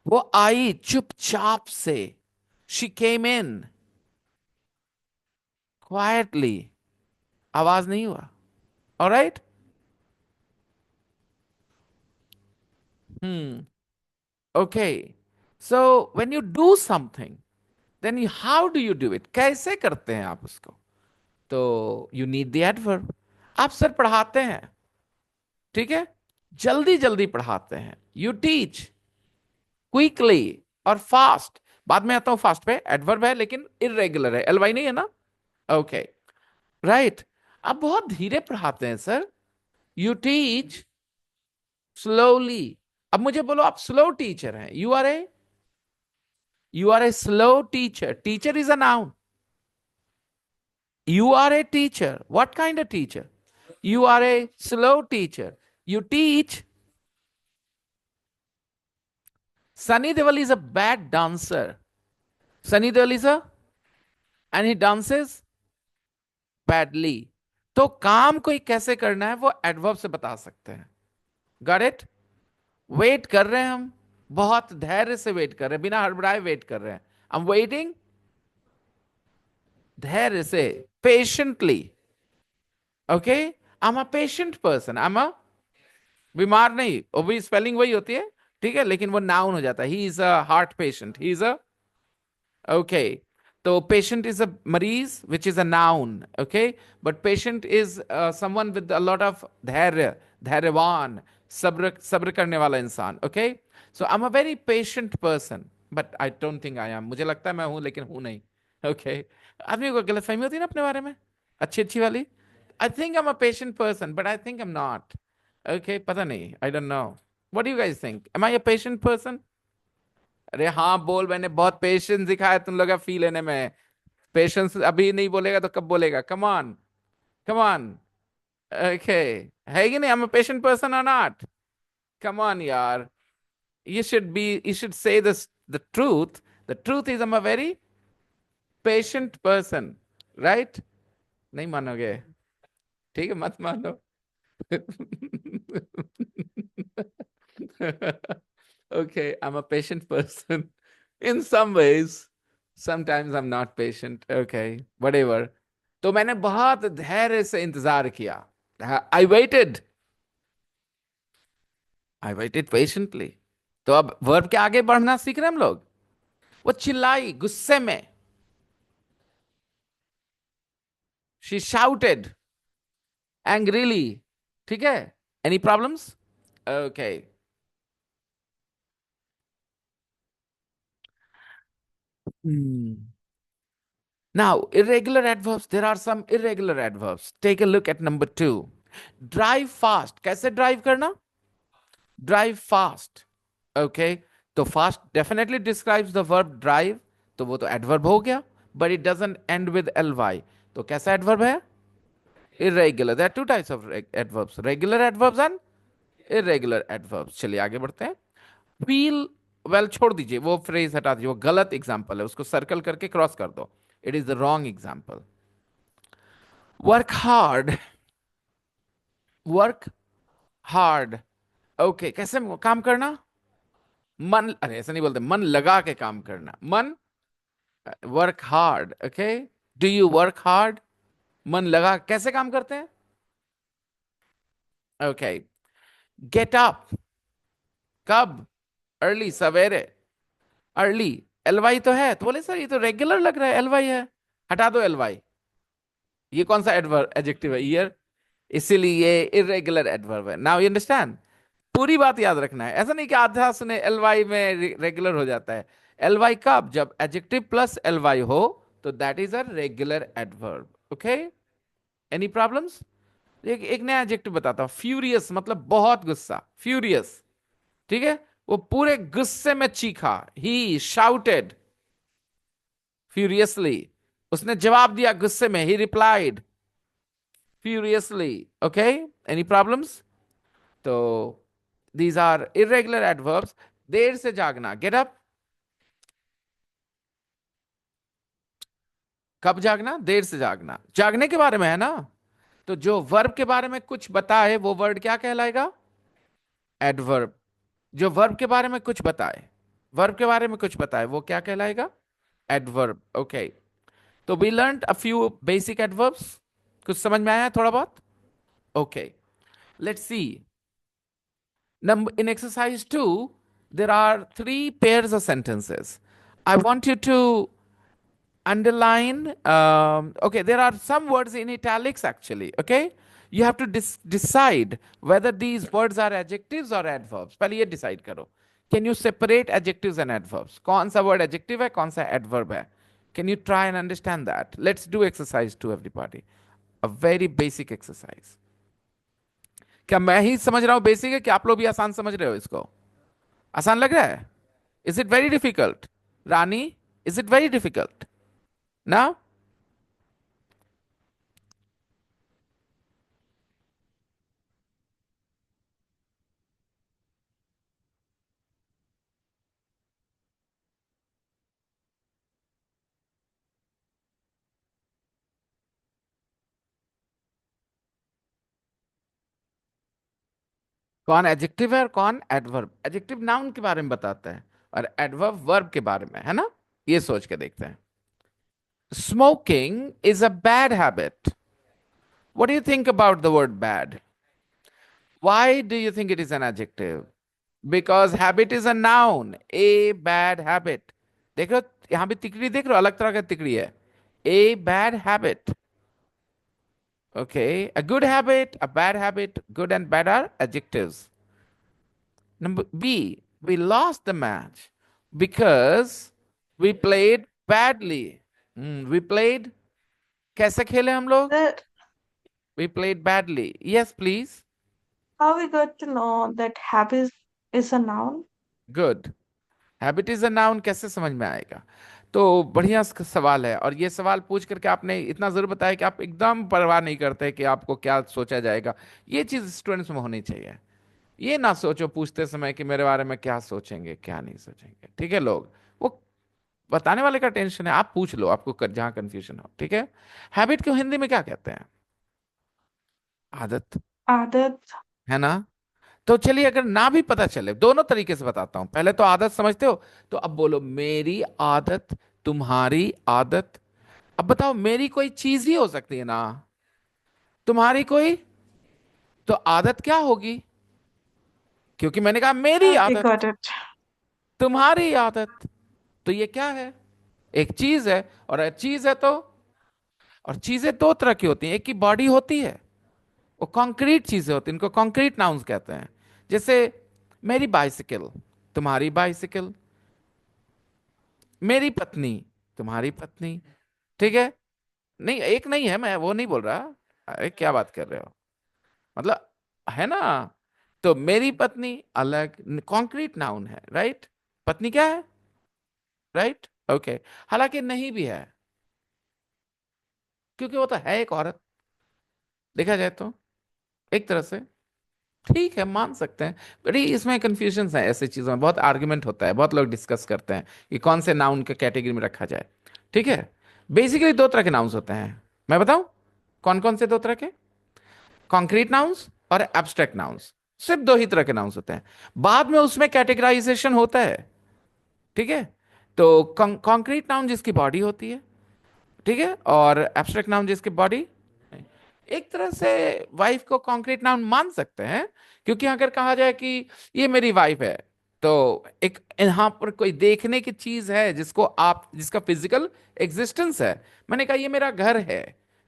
वो आई चुपचाप से. She came in quietly. आवाज नहीं हुआ. All right? Okay. So when you do something, then how do you do it? कैसे करते हैं आप उसको? तो you need the adverb. आप सर पढ़ाते हैं, ठीक है, जल्दी जल्दी पढ़ाते हैं. You teach quickly और fast. बाद में आता हूं फास्ट पे. एडवर्ब है लेकिन इरेगुलर है, एलवाई नहीं है ना. Okay, right. आप बहुत धीरे पढ़ाते हैं सर. You teach slowly. अब मुझे बोलो, आप स्लो टीचर हैं. You are a slow teacher. Teacher is a noun. You are a teacher. What kind of teacher? You are a slow teacher. You teach. Sunny Deol is a bad dancer. Sunny Deol is a, and he dances badly. तो काम कोई कैसे करना है वो adverb से बता सकते हैं. Got it? वेट कर रहे हैं हम, बहुत धैर्य से वेट कर रहे हैं, बिना हड़बड़ाए वेट कर रहे हैं. I'm waiting. धैर्य से, patiently. Okay, I am a patient person. I am a, बीमार नहीं, वो भी स्पेलिंग वही होती है, ठीक है, लेकिन वो नाउन हो जाता है. He is a heart patient. He is a, okay. तो patient is a मरीज which is a noun, okay? But patient is someone with a lot of धैर्य, धैर्यवान, सब्र करने वाला इंसान, okay? So I'm a very patient person, but I don't think I am. मुझे लगता है मैं हूं लेकिन हूं नहीं, okay? आदमी को गलतफहमी होती है ना अपने बारे में, अच्छी अच्छी वाली. I think I'm a patient person, but I think I'm not. Okay, पता नहीं, I don't know. What do you guys think? Am I a patient person? अरे हाँ बोल, मैंने बहुत पेशेंस दिखाया तुम लोग का फी लेने में. पेशेंस अभी नहीं बोलेगा तो कब बोलेगा? Come on, come on. Okay, है कि नहीं? I am a patient person और नॉट? कम ऑन यार, you should say this, the truth. The truth is I'm a very patient person, right? नहीं मानोगे? ठीक है, मत मानो. Okay, I'm a patient person in some ways. Sometimes I'm not patient. Okay, whatever. तो मैंने बहुत धैर्य से इंतजार किया. I waited. I waited patiently. तो अब वर्ब के आगे बढ़ना सीख रहे हैं हम लोग. वो चिल्लाई गुस्से में. She shouted angrily. ठीक है? Any problems? Okay. Now, irregular adverbs, there are some irregular adverbs. Take a look at number 2. Drive fast. कैसे drive करना? Drive fast. Okay. तो fast definitely describes the verb drive. तो वो तो adverb हो गया. But it doesn't end with ly. तो कैसा adverb है? Irregular. There are two types of adverbs. Regular adverbs and irregular adverbs. चलिए आगे बढ़ते हैं. Feel well छोड़ दीजिए, वो phrase हटा दीजिए, वो गलत example है, उसको circle करके cross कर दो. It is the wrong example. Work hard. Work hard. Okay, कैसे काम करना? मन, अरे ऐसा नहीं बोलते, मन लगा के काम करना. मन, work hard. Okay, do you work hard? मन लगा कैसे काम करते हैं? Okay, get up. कब? अर्ली, सवेरे. अर्ली, एलवाई तो है, तो बोले सर ये तो रेगुलर लग रहा है, एलवाई है, हटा दो एलवाई. ये कौन सा एडवर्ब एडजेक्टिव है? ईयर. इसीलिए ये इरेगुलर एडवर्ब है. Now you understand. पूरी बात याद रखना है, ऐसा नहीं कि आधा सुने एलवाई में रेगुलर हो जाता है. एलवाई कब? जब एडजेक्टिव प्लस एलवाई हो तो that is a regular adverb. Okay, any problems? एक नया एडजेक्टिव बताता हूं. फ्यूरियस मतलब बहुत गुस्सा. फ्यूरियस, ठीक है? वो पूरे गुस्से में चीखा. ही शाउटेड फ्यूरियसली. उसने जवाब दिया गुस्से में. ही replied furiously. Okay, any problems? So these are irregular adverbs. देर से जागना, get up. कब जागना? देर से जागना. जागने के बारे में है ना, तो जो वर्ब के बारे में कुछ बताए वो वर्ड क्या कहलाएगा? एडवर्ब. जो वर्ब के बारे में कुछ बताए, वर्ब के बारे में कुछ बताए, वो क्या कहलाएगा? एडवर्ब. ओके, तो we learn a few basic adverbs. कुछ समझ में आया है थोड़ा बहुत? Okay, let's see. In exercise 2, there are 3 pairs of sentences. I want you to underline. Okay, there are some words in italics actually. Okay, you have to decide whether these words are adjectives or adverbs. पहले ये decide करो. Can you separate adjectives and adverbs? कौन सा word adjective है, कौन सा adverb है? Can you try and understand that? Let's do exercise 2, everybody. A very basic exercise. क्या मैं ही समझ रहा हूं बेसिक है, कि आप लोग भी आसान समझ रहे हो इसको? आसान लग रहा है? Is it very difficult? Rani, is it very difficult ना? कौन एडजेक्टिव है और कौन एडवर्ब? एडजेक्टिव नाउन के बारे में बताता है और एडवर्ब वर्ब के बारे में, है ना? ये सोच के देखते हैं. Smoking is a bad habit. What do you think about the word bad? Why do you think it is an adjective? Because habit is a noun. A bad habit. देखो, यहां भी तिकड़ी देख रहे हो, अलग तरह का तिकड़ी है। A bad habit, okay, a good habit, a bad habit, good and bad are adjectives. Number B, we lost the match because we played badly. We played, कैसे खेले हम लोग? Sir, We played badly. Yes, please. how we got to know that habit is a noun? Good. Habit is a noun कैसे समझ में आएगा? तो बढ़िया सवाल है, और ये सवाल पूछ करके आपने इतना जरूर बताया कि आप एकदम परवाह नहीं करते कि आपको क्या सोचा जाएगा। ये चीज स्टूडेंट्स में होनी चाहिए। ये ना सोचो पूछते समय कि मेरे बारे में क्या सोचेंगे क्या नहीं सोचेंगे, ठीक है। लोग वो बताने वाले का टेंशन है, आप पूछ लो आपको जहां कंफ्यूजन हो, ठीक है। हैबिट को हिंदी में क्या कहते हैं? आदत, आदत। है ना। तो चलिए, अगर ना भी पता चले, दोनों तरीके से बताता हूं। पहले तो आदत समझते हो, तो अब बोलो मेरी आदत, तुम्हारी आदत। अब बताओ, मेरी कोई चीज ही हो सकती है ना, तुम्हारी कोई, तो आदत क्या होगी? क्योंकि मैंने कहा मेरी We आदत, got it. तुम्हारी आदत, तो ये क्या है? एक चीज है। और चीज है तो, और चीजें दो तरह की होती हैं, एक की बॉडी होती है, वो कॉन्क्रीट चीजें होती हैं, इनको कॉन्क्रीट नाउन्स कहते हैं। जैसे मेरी बाइसिकल, तुम्हारी बाइसिकल, मेरी पत्नी, तुम्हारी पत्नी, ठीक है। नहीं, एक नहीं है, मैं वो नहीं बोल रहा। अरे क्या बात कर रहे हो, मतलब, है ना। तो मेरी पत्नी अलग कॉन्क्रीट नाउन है, राइट। पत्नी क्या है, राइट, ओके। हालांकि नहीं भी है, क्योंकि वो तो है एक औरत, देखा जाए तो एक तरह से। ठीक है, मान सकते हैं। बड़ी इसमें कंफ्यूजन है, ऐसी चीजों में बहुत आर्गुमेंट होता है, बहुत लोग डिस्कस करते हैं कि कौन से नाउन के कैटेगरी में रखा जाए, ठीक है। बेसिकली दो तरह के नाउन्स होते हैं, मैं बताऊं कौन कौन से दो तरह के? कॉन्क्रीट नाउन्स और एब्स्ट्रैक्ट नाउन्स। सिर्फ दो ही तरह के नाउन्स होते हैं, बाद में उसमें कैटेगराइजेशन होता है, ठीक है। तो कॉन्क्रीट नाउन जिसकी बॉडी होती है, ठीक है, और एब्स्ट्रैक्ट नाउन जिसकी बॉडी। एक तरह से वाइफ को कॉन्क्रीट नाउन मान सकते हैं, क्योंकि अगर कहा जाए कि ये मेरी वाइफ है, तो एक यहां पर कोई देखने की चीज है जिसको आप, जिसका फिजिकल एग्जिस्टेंस है। मैंने कहा ये मेरा घर है,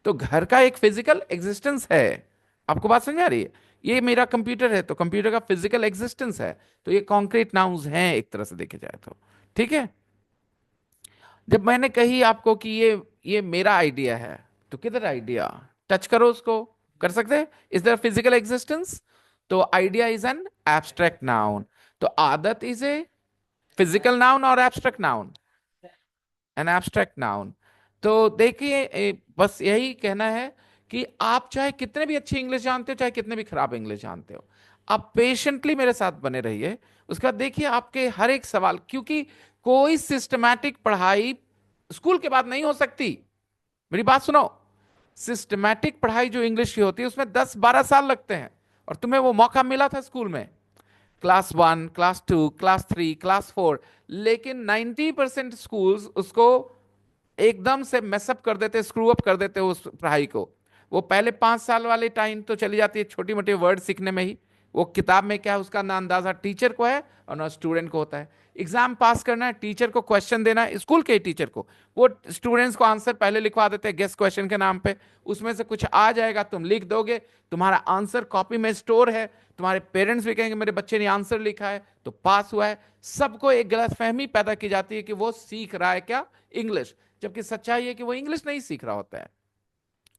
तो घर का एक फिजिकल एग्जिस्टेंस है। आपको बात समझ आ रही है? ये मेरा कंप्यूटर है, तो कंप्यूटर का फिजिकल एग्जिस्टेंस है। तो ये कॉन्क्रीट नाउन्स हैं एक तरह से देखे जाए तो, ठीक है। जब मैंने कही आपको कि ये मेरा आइडिया है, तो किधर आइडिया, टच करो उसको, कर सकते हैं? Is there physical existence? तो idea is an abstract noun. तो आदत इज ए फिजिकल नाउन और abstract noun, an abstract noun. तो देखिए, बस यही कहना है कि आप चाहे कितने भी अच्छी इंग्लिश जानते हो, चाहे कितने भी खराब इंग्लिश जानते हो, आप पेशेंटली मेरे साथ बने रहिए। उसके बाद देखिए आपके हर एक सवाल, क्योंकि कोई सिस्टमैटिक पढ़ाई स्कूल के बाद नहीं हो सकती। मेरी बात सुनो, सिस्टमैटिक पढ़ाई जो इंग्लिश की होती है उसमें 10-12 साल लगते हैं, और तुम्हें वो मौका मिला था स्कूल में, क्लास 1, क्लास 2, क्लास 3, क्लास 4। लेकिन 90% स्कूल्स उसको एकदम से मैसअप कर देते, स्क्रू अप कर देते उस पढ़ाई को। वो पहले 5 साल वाले टाइम तो चली जाती है छोटी मोटी वर्ड सीखने में ही। वो किताब में क्या है उसका ना अंदाजा टीचर को है और ना स्टूडेंट को होता है। एग्जाम पास करना है, टीचर को क्वेश्चन देना है, स्कूल के टीचर को। वो स्टूडेंट्स को आंसर पहले लिखवा देते हैं गेस क्वेश्चन के नाम पे। उसमें से कुछ आ जाएगा, तुम लिख दोगे, तुम्हारा आंसर कॉपी में स्टोर है, तुम्हारे पेरेंट्स भी कहेंगे मेरे बच्चे ने आंसर लिखा है तो पास हुआ है। सबको एक गलतफहमी पैदा की जाती है कि वो सीख रहा है क्या, इंग्लिश। जबकि सच्चाई है कि वो इंग्लिश नहीं सीख रहा होता है,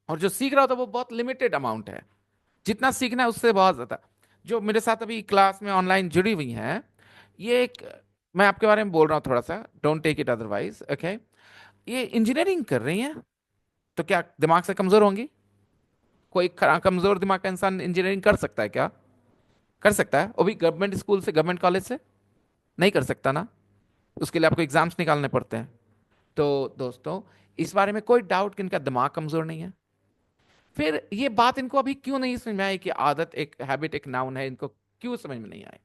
और जो सीख रहा होता है वो बहुत लिमिटेड अमाउंट है। जितना सीखना है उससे बहुत ज्यादा। जो मेरे साथ अभी क्लास में ऑनलाइन जुड़ी हुई हैं, ये एक, मैं आपके बारे में बोल रहा हूँ थोड़ा सा, don't take it otherwise, okay. ये इंजीनियरिंग कर रही हैं, तो क्या दिमाग से कमजोर होंगी? कोई कमजोर दिमाग का इंसान इंजीनियरिंग कर सकता है क्या? कर सकता है, वो भी गवर्नमेंट स्कूल से, गवर्नमेंट कॉलेज से? नहीं कर सकता ना, उसके लिए आपको एग्जाम्स निकालने पड़ते हैं। तो दोस्तों, इस बारे में कोई डाउट कि इनका दिमाग कमजोर नहीं है। फिर ये बात इनको अभी क्यों नहीं समझ में आई कि आदत एक हैबिट एक नाउन है, इनको क्यों समझ में नहीं आई?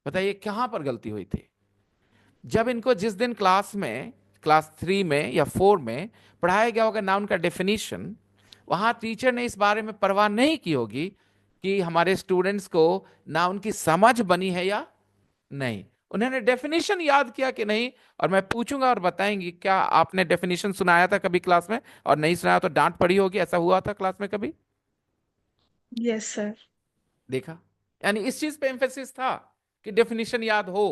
बताइए कहां पर गलती हुई थी? जब इनको जिस दिन क्लास 3 में या 4 में पढ़ाया गया होगा नाउन का डेफिनेशन, वहां टीचर ने इस बारे में परवाह नहीं की होगी कि हमारे स्टूडेंट्स को नाउन की समझ बनी है या नहीं। उन्होंने डेफिनेशन याद किया कि नहीं, और मैं पूछूंगा और बताएंगी क्या आपने डेफिनेशन सुनाया था कभी क्लास में, और नहीं सुनाया तो डांट पड़ी होगी, ऐसा हुआ था क्लास में कभी? Yes sir. देखा, यानी इस चीज पे एम्फेसिस था कि डेफिनेशन याद हो।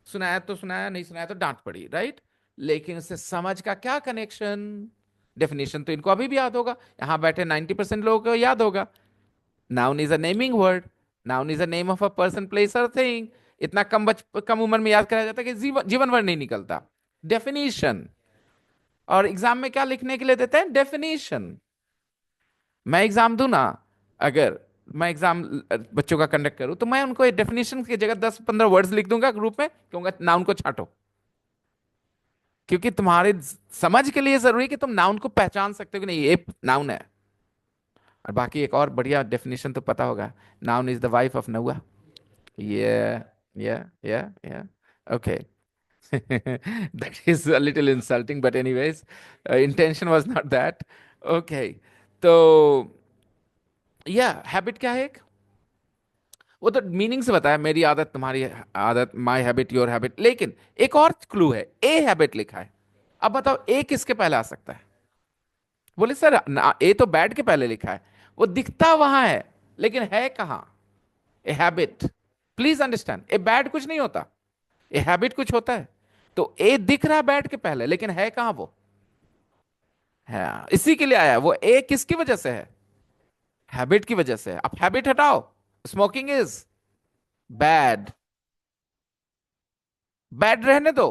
सुनाया तो सुनाया, नहीं सुनाया तो डांट पड़ी, राइट? लेकिन उससे समझ का क्या कनेक्शन? डेफिनेशन तो इनको अभी भी याद होगा, यहां बैठे 90% लोगों को याद होगा। Noun is a naming word, noun is a name of a person, place और थिंग। इतना कम उम्र में याद कराया जाता है कि जीवन भर नहीं निकलता। डेफिनेशन। और एग्जाम में क्या लिखने के लिए देते हैं? डेफिनेशन। मैं एग्जाम दूं ना, अगर मैं एग्जाम बच्चों का कंडक्ट करूं, तो मैं उनको डेफिनेशन की जगह 10-15 वर्ड्स लिख दूंगा ग्रुप में, कहूंगा नाउन को छांटो। क्योंकि तुम्हारे समझ के लिए जरूरी है कि तुम नाउन को पहचान सकते हो कि नहीं ये नाउन है। और बाकी एक और बढ़िया डेफिनेशन तो पता होगा, noun is the wife of नौआ। Yeah, yeah, yeah, yeah. Okay. That is a little insulting, but anyways, intention was not that. Okay. तो हैबिट क्या है एक? वो तो मीनिंग से बताया, मेरी आदत तुम्हारी आदत, माई हैबिट योर हैबिट। लेकिन एक और क्लू है, ए हैबिट लिखा है। अब बताओ ए किसके पहले आ सकता है? बोले सर ए तो बैड के पहले लिखा है। वो दिखता वहां है, लेकिन है कहां? A habit. Please understand, a bad कुछ नहीं होता, ए हैबिट कुछ होता है। तो ए दिख रहा है बैड के पहले, लेकिन है कहां वो? है इसी के लिए आया वो। ए किसकी वजह से है? हैबिट की वजह से है। अब हैबिट हटाओ, स्मोकिंग इज बैड, बैड रहने दो।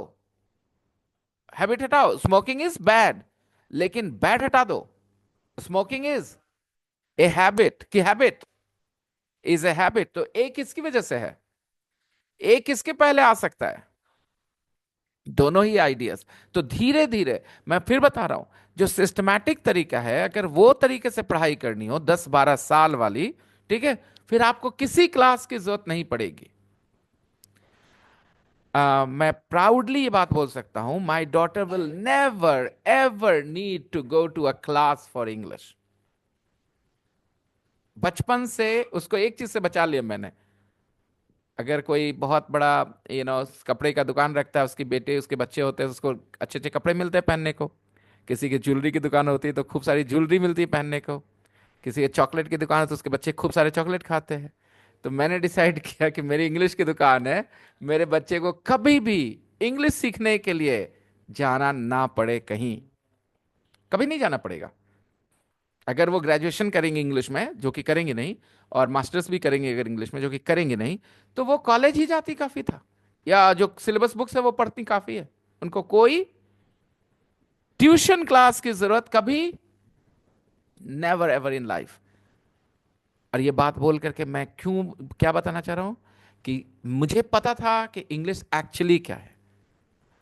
हैबिट हटाओ, स्मोकिंग इज बैड, लेकिन बैड हटा दो, स्मोकिंग इज ए हैबिट की हैबिट इज ए हैबिट। तो ए किसकी वजह से है? ए किसके पहले आ सकता है? दोनों ही आइडियाज। तो धीरे धीरे, मैं फिर बता रहा हूं, जो सिस्टमैटिक तरीका है, अगर वो तरीके से पढ़ाई करनी हो 10-12 साल वाली, ठीक है, फिर आपको किसी क्लास की जरूरत नहीं पड़ेगी। मैं प्राउडली ये बात बोल सकता हूं, my daughter will never ever need to go to a class for English. बचपन से उसको एक चीज से बचा लिया मैंने। अगर कोई बहुत बड़ा कपड़े का दुकान रखता है, उसकी बेटे उसके बच्चे होते हैं, उसको अच्छे अच्छे कपड़े मिलते हैं पहनने को। किसी की ज्वेलरी की दुकान होती है तो खूब सारी ज्वेलरी मिलती है पहनने को। किसी की चॉकलेट की दुकान है तो उसके बच्चे खूब सारे चॉकलेट खाते हैं। तो मैंने डिसाइड किया कि मेरी इंग्लिश की दुकान है, मेरे बच्चे को कभी भी इंग्लिश सीखने के लिए जाना ना पड़े कहीं, कभी नहीं जाना पड़ेगा। अगर वो ग्रेजुएशन करेंगे इंग्लिश में, जो कि करेंगे नहीं, और मास्टर्स भी करेंगे अगर इंग्लिश में, जो कि करेंगे नहीं, तो वो कॉलेज ही जाती काफी था, या जो सिलेबस बुक्स है वो पढ़ती काफी है। उनको कोई ट्यूशन क्लास की जरूरत कभी, नेवर एवर इन लाइफ। और ये बात बोल करके मैं क्यों, क्या बताना चाह रहा हूं, कि मुझे पता था कि इंग्लिश एक्चुअली क्या है।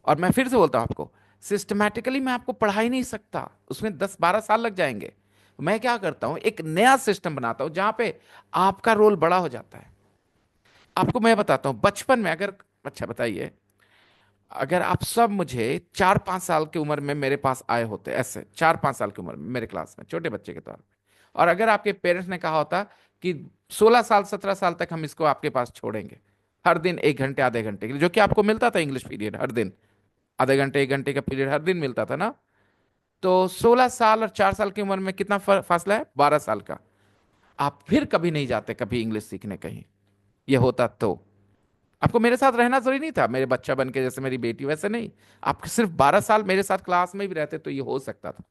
और मैं फिर से बोलता हूं आपको, सिस्टमैटिकली मैं आपको पढ़ा ही नहीं सकता, उसमें 10-12 साल लग जाएंगे। मैं क्या करता हूं, एक नया सिस्टम बनाता हूं जहां पे आपका रोल बड़ा हो जाता है। आपको मैं बताता हूं, बचपन में अगर, अच्छा बताइए, अगर आप सब मुझे 4-5 साल की उम्र में मेरे पास आए होते, ऐसे 4-5 साल की उम्र में मेरे क्लास में छोटे बच्चे के तौर पे, और अगर आपके पेरेंट्स ने कहा होता कि 16 साल 17 साल तक हम इसको आपके पास छोड़ेंगे, हर दिन 1 घंटे आधे घंटे के लिए, जो कि आपको मिलता था इंग्लिश पीरियड हर दिन, आधे घंटे 1 घंटे का पीरियड हर दिन मिलता था ना, तो 16 साल और 4 साल की उम्र में कितना फासला है? 12 साल का। आप फिर कभी नहीं जाते कभी इंग्लिश सीखने कहीं। ये होता तो आपको मेरे साथ रहना जरूरी नहीं था, मेरे बच्चा बन के, जैसे मेरी बेटी वैसे नहीं। आप सिर्फ 12 साल मेरे साथ क्लास में भी रहते तो ये हो सकता था।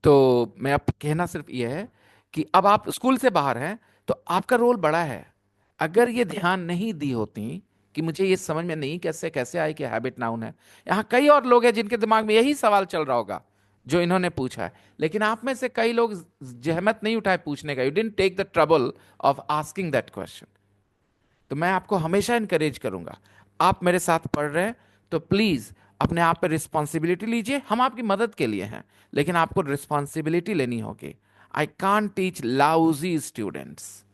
तो मैं अब कहना सिर्फ ये है कि अब आप स्कूल से बाहर हैं, तो आपका रोल बड़ा है। अगर ये ध्यान नहीं दी होती, कि मुझे ये समझ में नहीं कैसे कैसे आए कि हैबिट नाउन है, यहाँ कई और लोग हैं जिनके दिमाग में यही सवाल चल रहा होगा जो इन्होंने पूछा है, लेकिन आप में से कई लोग जहमत नहीं उठाए पूछने का, you didn't take the trouble of asking that question. तो मैं आपको हमेशा इनकरेज करूंगा, आप मेरे साथ पढ़ रहे हैं तो प्लीज अपने आप पे रिस्पॉन्सिबिलिटी लीजिए। हम आपकी मदद के लिए हैं, लेकिन आपको रिस्पॉन्सिबिलिटी लेनी होगी। I can't teach lousy students.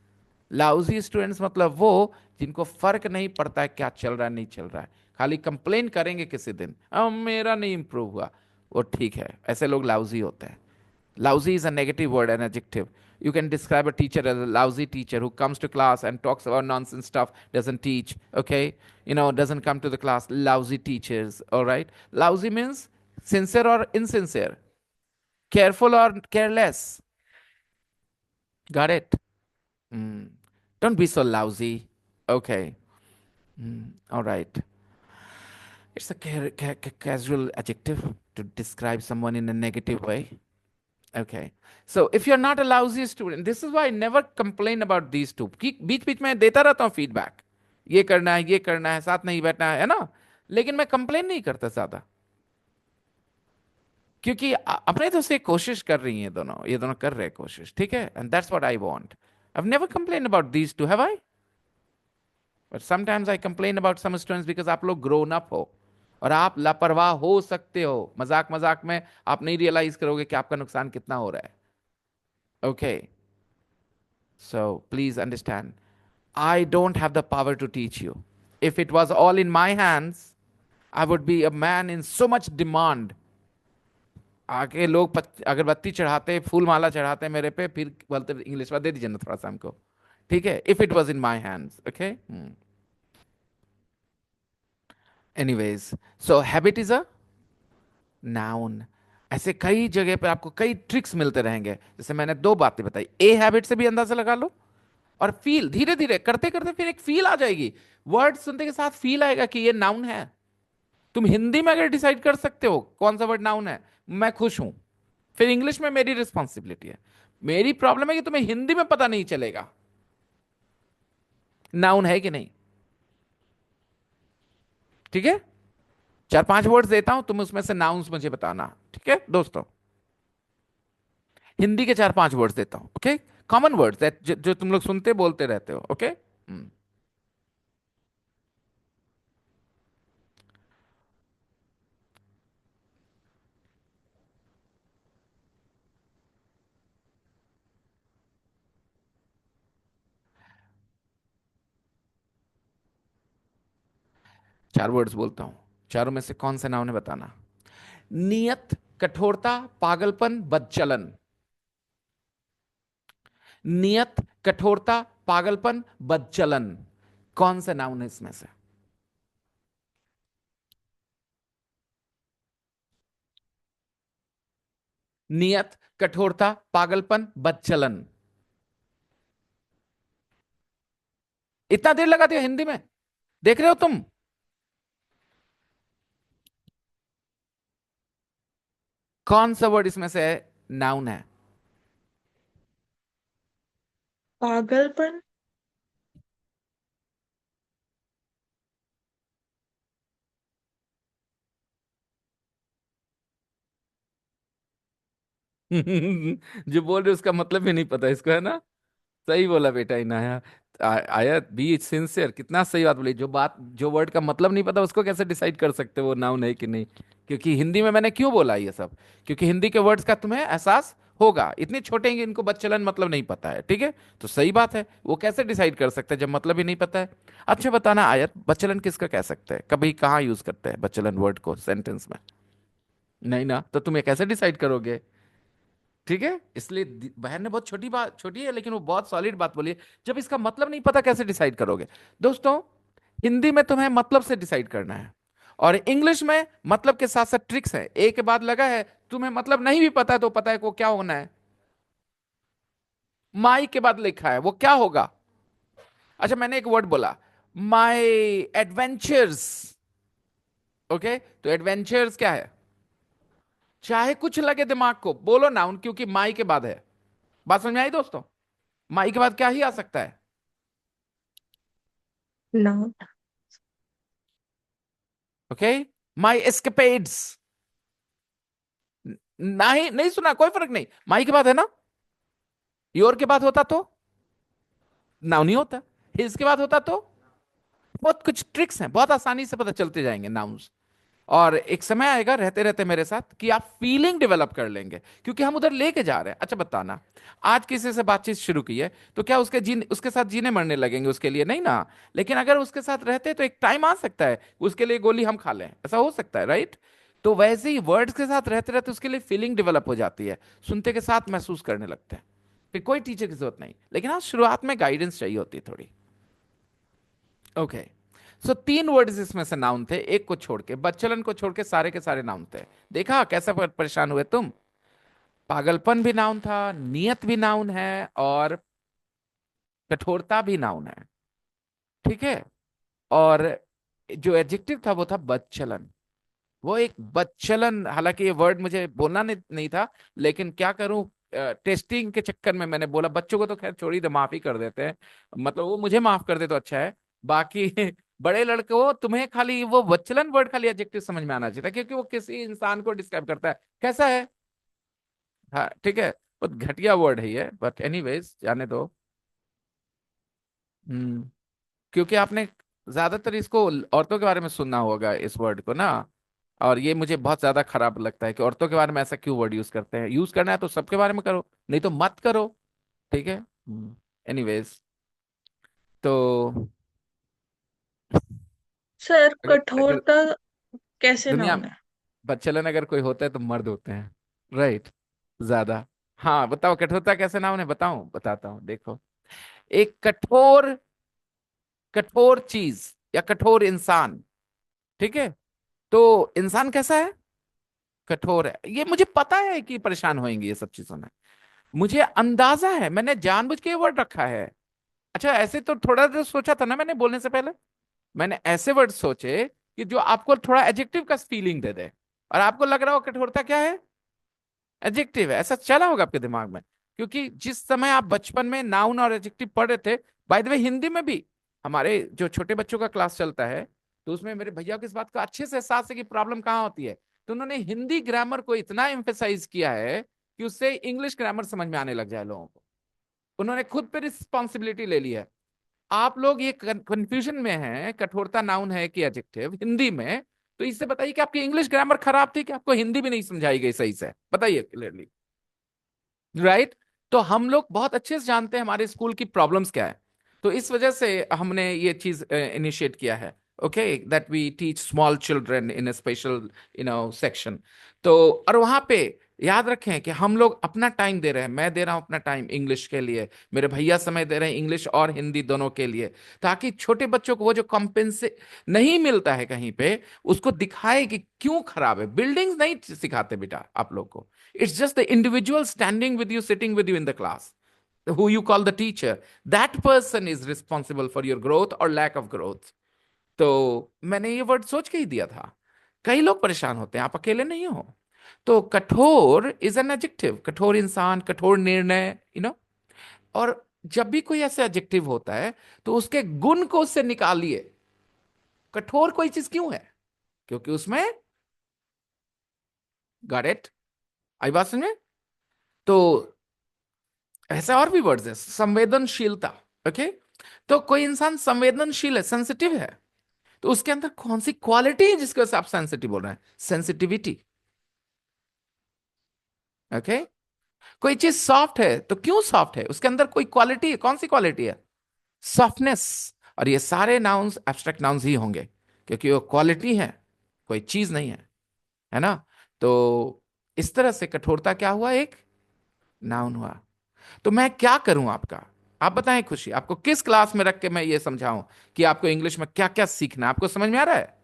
Lousy students मतलब वो जिनको फर्क नहीं पड़ता है क्या चल रहा है नहीं चल रहा है, खाली कंप्लेन करेंगे किसी दिन, मेरा नहीं इंप्रूव हुआ। वो ठीक है, ऐसे लोग लाउजी होते हैं। Lousy is a negative word, an adjective. You can describe a teacher as a lousy teacher who comes to class and talks about nonsense stuff, doesn't teach, okay? Doesn't come to the class. Lousy teachers, all right? Lousy means sincere or insincere, careful or careless. Got it? Mm. Don't be so lousy. Okay. All right. It's a casual adjective to describe someone in a negative way. Okay. So if you're not a lousy student, this is why I never complain about these two. बीच बीच में देता रहता हूँ feedback, ये करना है, साथ नहीं बैठना है ना, लेकिन मैं कंप्लेन नहीं करता ज्यादा, क्योंकि अपने तो से कोशिश कर रही हैं दोनों, ये दोनों कर रहे हैं कोशिश, ठीक है, and that's what I want. I've never complained about these two, have I? But sometimes I complain about some students because आप लोग grown up हो और आप लापरवाह हो सकते हो. मजाक मजाक में आप नहीं रियलाइज करोगे कि आपका नुकसान कितना हो रहा है. Okay. So please understand, I don't have the power to teach you. If it was all in my hands, I would be a man in so much demand. आगे लोग अगरबत्ती चढ़ाते, फूल माला चढ़ाते मेरे पे, फिर बोलते इंग्लिश में दे दीजिए ना थोड़ा सा हमको, ठीक है? If it was in my hands. Okay. Anyways, so habit is a noun. ऐसे कई जगह पे आपको कई ट्रिक्स मिलते रहेंगे. जैसे मैंने दो बातें बताई, ए हैबिट से भी अंदाजा लगा लो, और फील, धीरे धीरे करते करते फिर एक फील आ जाएगी. वर्ड सुनते के साथ फील आएगा कि ये नाउन है. तुम हिंदी में अगर डिसाइड कर सकते हो कौन सा वर्ड नाउन है, मैं खुश हूं. फिर इंग्लिश में मेरी रिस्पॉन्सिबिलिटी है. मेरी प्रॉब्लम है कि तुम्हें हिंदी में पता नहीं चलेगा नाउन है कि नहीं. ठीक है, 4-5 वर्ड्स देता हूं, तुम उसमें से नाउन्स मुझे बताना. ठीक है दोस्तों, हिंदी के 4-5 वर्ड्स देता हूं. ओके, कॉमन वर्ड्स जो तुम लोग सुनते बोलते रहते हो. ओके. चार वर्ड्स बोलता हूं, चारों में से कौन सा नाउन है बताना. नियत, कठोरता, पागलपन, बदचलन. नियत, कठोरता, पागलपन, बदचलन. कौन सा नाउन है इसमें से? नियत, कठोरता, पागलपन, बदचलन. इतना देर लगा दिया हिंदी में, देख रहे हो तुम? कौन सा वर्ड इसमें से नाउन है? पागलपन. जो बोल रहे उसका मतलब भी नहीं पता इसको, है ना? सही बोला बेटा इनाया. आया, बी सिंसियर. कितना सही बात बोली. जो वर्ड का मतलब नहीं पता उसको कैसे डिसाइड कर सकते हो वो नाउन है कि नहीं? क्योंकि हिंदी में मैंने क्यों बोला ये सब, क्योंकि हिंदी के वर्ड्स का तुम्हें एहसास होगा. इतने छोटे हैं कि इनको बच्चलन मतलब नहीं पता है. ठीक है, तो सही बात है, वो कैसे डिसाइड कर सकते हैं जब मतलब ही नहीं पता है. अच्छा बताना आयत, बच्चलन किसका कह सकते हैं, कभी कहाँ यूज करते हैं बच्चलन वर्ड को सेंटेंस में? नहीं ना, तो तुम ये कैसे डिसाइड करोगे? ठीक है, इसलिए बहन ने बहुत छोटी बात, छोटी है लेकिन वो बहुत सॉलिड बात बोली है. जब इसका मतलब नहीं पता कैसे डिसाइड करोगे? दोस्तों, हिंदी में तुम्हें मतलब से डिसाइड करना है, और इंग्लिश में मतलब के साथ साथ ट्रिक्स है. ए के बाद लगा है, तुम्हें मतलब नहीं भी पता है तो पता है को क्या होना है. माई के बाद लिखा है, वो क्या होगा? अच्छा, मैंने एक वर्ड बोला, माई एडवेंचर्स. ओके, तो एडवेंचर्स क्या है? चाहे कुछ लगे दिमाग को, बोलो नाउन, क्योंकि माई के बाद है. बात समझ में आई दोस्तों? माई के बाद क्या ही आ सकता है? नाउन. ओके, माई एस्केपेड्स. नहीं, नहीं सुना, कोई फर्क नहीं. माई के बाद है ना. योर के बाद होता तो नाउन नहीं होता. हिज के बाद होता तो. बहुत कुछ ट्रिक्स हैं, बहुत आसानी से पता चलते जाएंगे नाउन्स. और एक समय आएगा रहते रहते मेरे साथ कि आप फीलिंग डेवलप कर लेंगे, क्योंकि हम उधर लेके जा रहे हैं. अच्छा बताना, आज किसी से बातचीत शुरू की है तो क्या उसके साथ जीने मरने लगेंगे उसके लिए? नहीं ना. लेकिन अगर उसके साथ रहते तो एक टाइम आ सकता है उसके लिए गोली हम खा लें, ऐसा हो सकता है, राइट? तो वैसे ही वर्ड्स के साथ रहते रहते उसके लिए फीलिंग डेवलप हो जाती है, सुनते के साथ महसूस करने लगते हैं. फिर कोई टीचर की जरूरत नहीं, लेकिन हाँ शुरुआत में गाइडेंस चाहिए होती है थोड़ी। ओके, सो तीन वर्ड्स इसमें से नाउन थे, एक को छोड़ के, बच्चलन को छोड़ के सारे के सारे नाउन थे। देखा कैसे परेशान हुए तुम? पागलपन भी नाउन था, नियत भी नाउन है, और कठोरता भी नाउन है। ठीक है। और जो एडजेक्टिव था वो था बदचलन। वो एक बदचलन, हालांकि ये वर्ड मुझे बोलना नहीं था, लेकिन क्या करूं, टेस्टिंग के चक्कर में मैंने बोला। बच्चों को तो खैर छोड़ी दो, माफ ही कर देते हैं, मतलब वो मुझे माफ कर दे तो अच्छा है। बाकी बड़े लड़के हो, तुम्हें खाली वो बदचलन वर्ड खाली एडजेक्टिव समझ में आना चाहिए था, क्योंकि वो किसी इंसान को डिस्क्राइब करता है कैसा है। हाँ ठीक है, बहुत घटिया वर्ड है ये, बट एनीवेज जाने दो। हम्म, क्योंकि आपने ज्यादातर इसको औरतों के बारे में सुनना होगा इस वर्ड को ना, और ये मुझे बहुत ज्यादा खराब लगता है कि औरतों के बारे में ऐसा क्यों वर्ड यूज करते हैं। यूज करना है तो सबके बारे में करो, नहीं तो मत करो। ठीक है। एनीवेज, तो सर अगर अगर कठोरता कैसे दुनिया नाउन में है? बच्चलन अगर कोई होता है तो मर्द होते हैं, राइट? ज्यादा। हाँ बताओ, कठोरता कैसे नाम है? बताऊं? बताता हूँ, देखो। एक कठोर, कठोर चीज या कठोर इंसान। ठीक है। तो इंसान कैसा है? कठोर है। ये मुझे पता है कि परेशान होंगे ये सब चीजों में, मुझे अंदाजा है, मैंने जानबूझ के ये वर्ड रखा है। अच्छा, ऐसे तो थोड़ा देर सोचा था ना मैंने बोलने से पहले, मैंने ऐसे वर्ड सोचे कि जो आपको थोड़ा एडजेक्टिव का फीलिंग दे दे, और आपको लग रहा हो कठोरता क्या है? एडजेक्टिव है। ऐसा चला होगा आपके दिमाग में, क्योंकि जिस समय आप बचपन में नाउन और एडजेक्टिव पढ़ रहे थे, बाय द वे हिंदी में भी हमारे जो छोटे बच्चों का क्लास चलता है, तो उसमें मेरे भैया को इस बात का अच्छे से एहसास है कि प्रॉब्लम कहाँ होती है। तो उन्होंने हिंदी ग्रामर को इतना एम्फेसाइज किया है कि उससे इंग्लिश ग्रामर समझ में आने लग जाए लोगों को। उन्होंने खुद पे रिस्पॉन्सिबिलिटी ले ली है। आप लोग ये कंफ्यूजन में हैं कठोरता नाउन है कि एडजेक्टिव हिंदी में। तो इससे बताइए कि आपकी इंग्लिश ग्रामर खराब थी कि आपको हिंदी भी नहीं समझाई गई सही से? बताइए क्लियरली, राइट? तो हम लोग बहुत अच्छे से जानते हैं हमारे स्कूल की प्रॉब्लम्स क्या है, तो इस वजह से हमने ये चीज इनिशिएट किया है। Okay, that we teach small children in a special section. तो और वहां पे याद रखें कि हम लोग अपना टाइम दे रहे हैं, मैं दे रहा हूं अपना टाइम इंग्लिश के लिए, मेरे भैया समय दे रहे हैं इंग्लिश और हिंदी दोनों के लिए, ताकि छोटे बच्चों को वो जो कॉम्पेंसे नहीं मिलता है कहीं पे, उसको दिखाए कि क्यों खराब है। बिल्डिंग्स नहीं सिखाते बेटा आप लोग को, it's just the individual standing with you, sitting with you in the class, who you call the teacher. That person is responsible for your growth or lack of growth. तो मैंने ये वर्ड सोच के ही दिया था। कई लोग परेशान होते हैं, आप अकेले नहीं हो। तो कठोर इज एन एडजेक्टिव, कठोर इंसान, कठोर निर्णय, और जब भी कोई ऐसा एडजेक्टिव होता है तो उसके गुण को उससे निकालिए। कठोर कोई चीज क्यों है? क्योंकि उसमें, गॉट इट? आई बात समझ में? तो ऐसे और भी वर्ड्स है, संवेदनशीलता। ओके, तो कोई इंसान संवेदनशील है, सेंसिटिव है, तो उसके अंदर कौन सी क्वालिटी है जिसकी वजह से आप सेंसिटिव बोल रहे हैं? सेंसिटिविटी। ओके, कोई चीज सॉफ्ट है तो क्यों सॉफ्ट है? उसके अंदर कोई क्वालिटी है, कौन सी क्वालिटी है? सॉफ्टनेस। और ये सारे नाउन्स एब्स्ट्रैक्ट नाउन्स ही होंगे, क्योंकि वो क्वालिटी है, कोई चीज नहीं है ना? तो इस तरह से कठोरता क्या हुआ? एक नाउन हुआ। तो मैं क्या करूं आपका? आप बताएं खुशी, आपको किस क्लास में रख के मैं ये समझाऊं कि आपको इंग्लिश में क्या क्या सीखना है? आपको समझ में आ रहा है?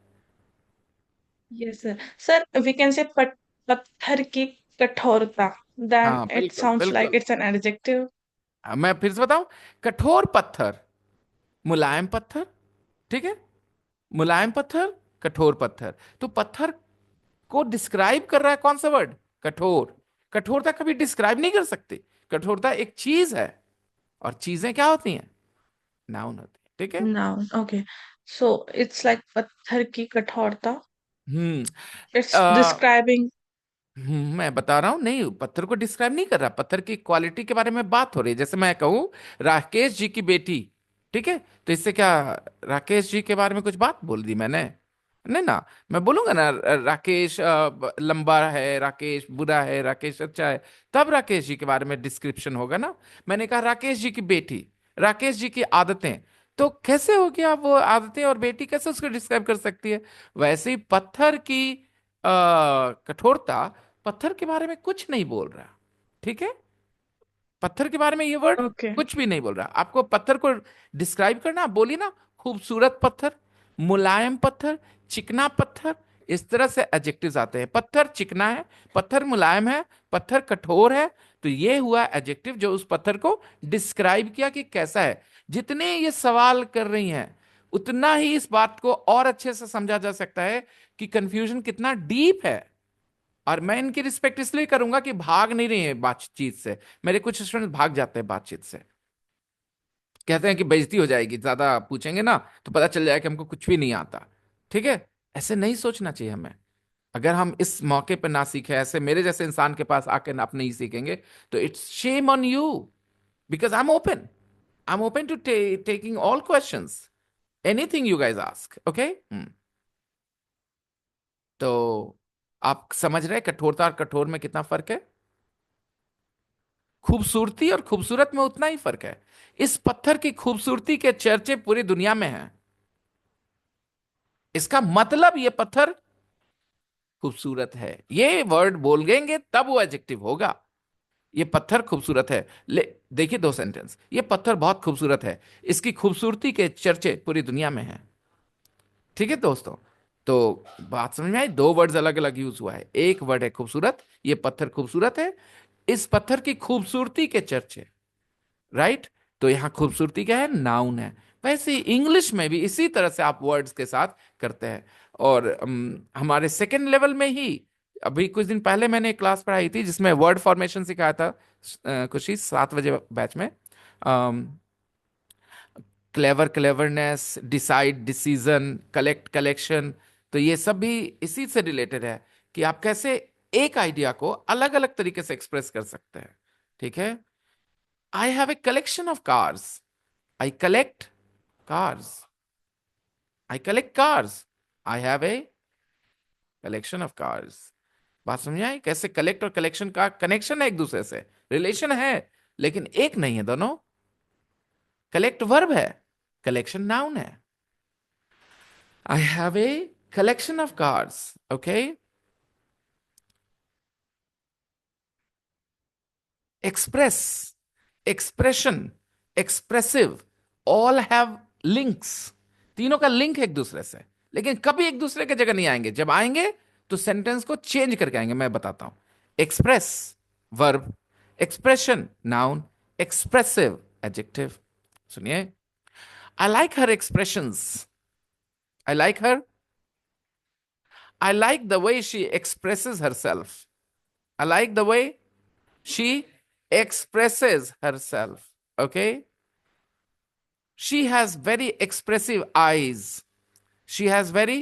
Yes sir. Sir we can say पत्थर की कठोरता, देन हाँ इट बिल्कुल साउंड्स लाइक बिल्कुल। It's an adjective. मैं फिर से बताऊं, कठोर पत्थर, मुलायम पत्थर। ठीक है, मुलायम पत्थर, कठोर पत्थर। तो पत्थर को डिस्क्राइब कर रहा है कौन सा वर्ड? कठोर। कठोरता कभी डिस्क्राइब नहीं कर सकती। कठोरता एक चीज है, और चीजें क्या होती हैं? नाउन होती है। ठीक है। Noun, okay. So it's like पत्थर की कठोरता, हम्म। It's describing. मैं बता रहा हूं, नहीं पत्थर को डिस्क्राइब नहीं कर रहा, पत्थर की क्वालिटी के बारे में बात हो रही है। जैसे मैं कहूं राकेश जी की बेटी, ठीक है, तो इससे क्या राकेश जी के बारे में कुछ बात बोल दी मैंने? नहीं ना। मैं बोलूंगा ना राकेश लंबा है, राकेश बुरा है, राकेश अच्छा है, तब राकेश जी के बारे में डिस्क्रिप्शन होगा ना। मैंने कहा राकेश जी की बेटी, राकेश जी की आदतें, तो कैसे हो गया वो आदतें और बेटी कैसे उसको डिस्क्राइब कर सकती है? वैसे ही पत्थर की कठोरता पत्थर के बारे में कुछ नहीं बोल रहा। ठीक है। पत्थर के बारे में ये वर्ड Okay. कुछ भी नहीं बोल रहा। आपको पत्थर को डिस्क्राइब करना, आप बोलिए ना, खूबसूरत पत्थर, मुलायम पत्थर, चिकना पत्थर, इस तरह से एडजेक्टिव्स आते हैं। पत्थर चिकना है, पत्थर मुलायम है, पत्थर कठोर है। तो ये हुआ एडजेक्टिव जो उस पत्थर को डिस्क्राइब किया कि कैसा है। जितने ये सवाल कर रही हैं उतना ही इस बात को और अच्छे से समझा जा सकता है कि कंफ्यूजन कितना डीप है। और मैं इनकी रिस्पेक्ट इसलिए करूंगा कि भाग नहीं रही है बातचीत से। मेरे कुछ स्टूडेंट भाग जाते हैं बातचीत से, कहते हैं कि बेइज्जती हो जाएगी, ज्यादा पूछेंगे ना तो पता चल जाएगा कि हमको कुछ भी नहीं आता। ठीक है, ऐसे नहीं सोचना चाहिए हमें। अगर हम इस मौके पर ना सीखे, ऐसे मेरे जैसे इंसान के पास आके आप नहीं सीखेंगे, तो it's shame on you, because I am open to taking all questions, anything you guys ask. Okay, तो आप समझ रहे हैं कठोरता और कठोर में कितना फर्क है? खूबसूरती और खूबसूरत में उतना ही फर्क है। इस पत्थर की खूबसूरती के चर्चे पूरी दुनिया में हैं। इसका मतलब ये पत्थर खूबसूरत है। ये वर्ड बोलेंगे तब वो एडजेक्टिव होगा। ये पत्थर खूबसूरत है। ले देखिए, दो सेंटेंस, ये पत्थर बहुत खूबसूरत है, इसकी खूबसूरती के चर्चे पूरी दुनिया में हैं। ठीक है दोस्तों, तो बात समझ में आई? दो वर्ड्स अलग अलग यूज हुआ है। एक वर्ड है खूबसूरत, ये पत्थर खूबसूरत है, इस पत्थर की खूबसूरती के चर्चे, राइट? तो यहां खूबसूरती क्या है? नाउन है। वैसे ही इंग्लिश में भी इसी तरह से आप वर्ड्स के साथ करते हैं। और हमारे सेकेंड लेवल में ही अभी कुछ दिन पहले मैंने एक क्लास पढ़ाई थी जिसमें वर्ड फॉर्मेशन सिखाया था, कुछ ही 7 बजे बैच में। Clever, cleverness, decide, decision, collect, collection. तो ये सब भी इसी से रिलेटेड है कि आप कैसे एक आइडिया को अलग अलग तरीके से एक्सप्रेस कर सकते हैं। ठीक है, I have a collection of cars, I collect cars. I collect cars. I have a collection of cars. बात समझ आई? कैसे कलेक्ट और कलेक्शन का कनेक्शन है, एक दूसरे से रिलेशन है, लेकिन एक नहीं है दोनों। कलेक्ट वर्ब है, कलेक्शन नाउन है। I have a collection of cars. Okay, express, expression, expressive, all have links. तीनों का लिंक है एक दूसरे से, लेकिन कभी एक दूसरे के जगह नहीं आएंगे। जब आएंगे तो सेंटेंस को चेंज करके आएंगे। मैं बताता हूं। Express verb, expression noun, expressive adjective. सुनिए, I like her expressions. I like her, I like the way she expresses herself. आई लाइक द वे she expresses herself. Okay, she has very expressive eyes. She has very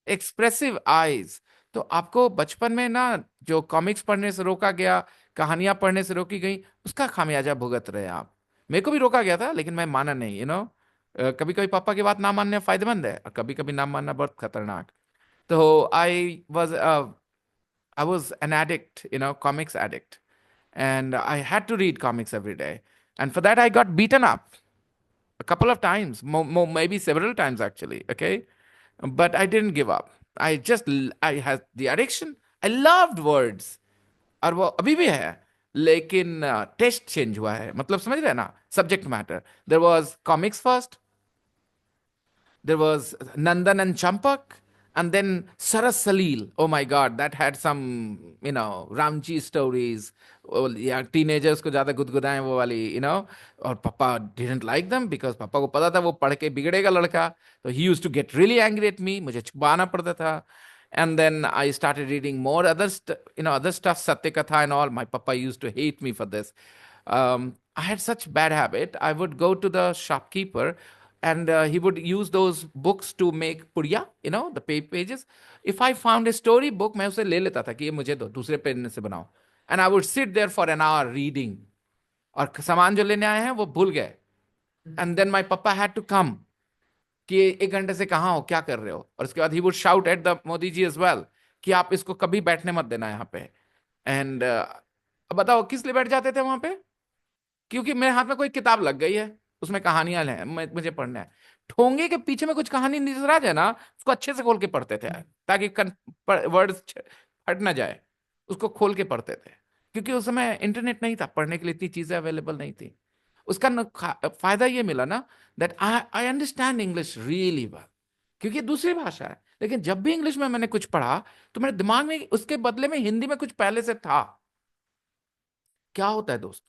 expressive eyes. तो आपको बचपन में ना जो comics पढ़ने से रोका गया, कहानियां पढ़ने से रोकी गई, उसका खामियाजा भुगत रहे आप। मेरे को भी रोका गया था लेकिन मैं माना नहीं, कभी कभी पापा की बात ना मानना फायदेमंद है, और कभी कभी ना मानना बहुत खतरनाक। तो I was an addict, comics addict, and I had to read comics every day. And for that, I got beaten up a couple of times, maybe several times actually. Okay, but I didn't give up. I had the addiction. I loved words, और वो अभी भी है, लेकिन taste change हुआ है। मतलब समझ रहे हैं ना, subject matter. There was comics first, there was Nandan and Champak, and then Saras Salil. Oh my God, that had some, Ramji stories. Oh, yeah, teenagers को ज्यादा गुदगुदाएं वो वाली, और पापा didn't like them because पापा को पता था वो पढ़ के बिगड़ेगा लड़का। तो he used to get really angry at me, मुझे छुपाना पड़ता था। And then I started reading more other stuff, Satya Katha and all. My papa used to hate me for this. I had such bad habit. I would go to the shopkeeper, and he would use those books to make puriya, the pages. If I found a story book, मैं उसे ले लेता था कि ये मुझे दो, दूसरे पेन से बनाओ। And I would sit there for an hour reading. और सामान जो लेने आए हैं वो भूल गए। And then my papa had to come कि 1 घंटे से कहाँ हो, क्या कर रहे हो। और उसके बाद he would shout at the Modi ji as well कि आप इसको कभी बैठने मत देना यहाँ पे। एंड बताओ किस लिए बैठ जाते थे वहां पे? क्योंकि मेरे हाथ में कोई किताब लग गई है, उसमें कहानियां हैं, मुझे पढ़ना है। ठोंगे के पीछे में कुछ कहानी नजर आ जाए ना, उसको अच्छे से खोल के पढ़ते थे ताकि वर्ड फट ना जाए। उसको खोल के पढ़ते थे क्योंकि उस समय इंटरनेट नहीं था, पढ़ने के लिए इतनी चीजें अवेलेबल नहीं थी। उसका फायदा ये मिला ना, that I understand English really well, क्योंकि दूसरी भाषा है। लेकिन जब भी इंग्लिश में मैंने कुछ पढ़ा तो मेरे दिमाग में उसके बदले में हिंदी में कुछ पहले से था। क्या होता है दोस्तों,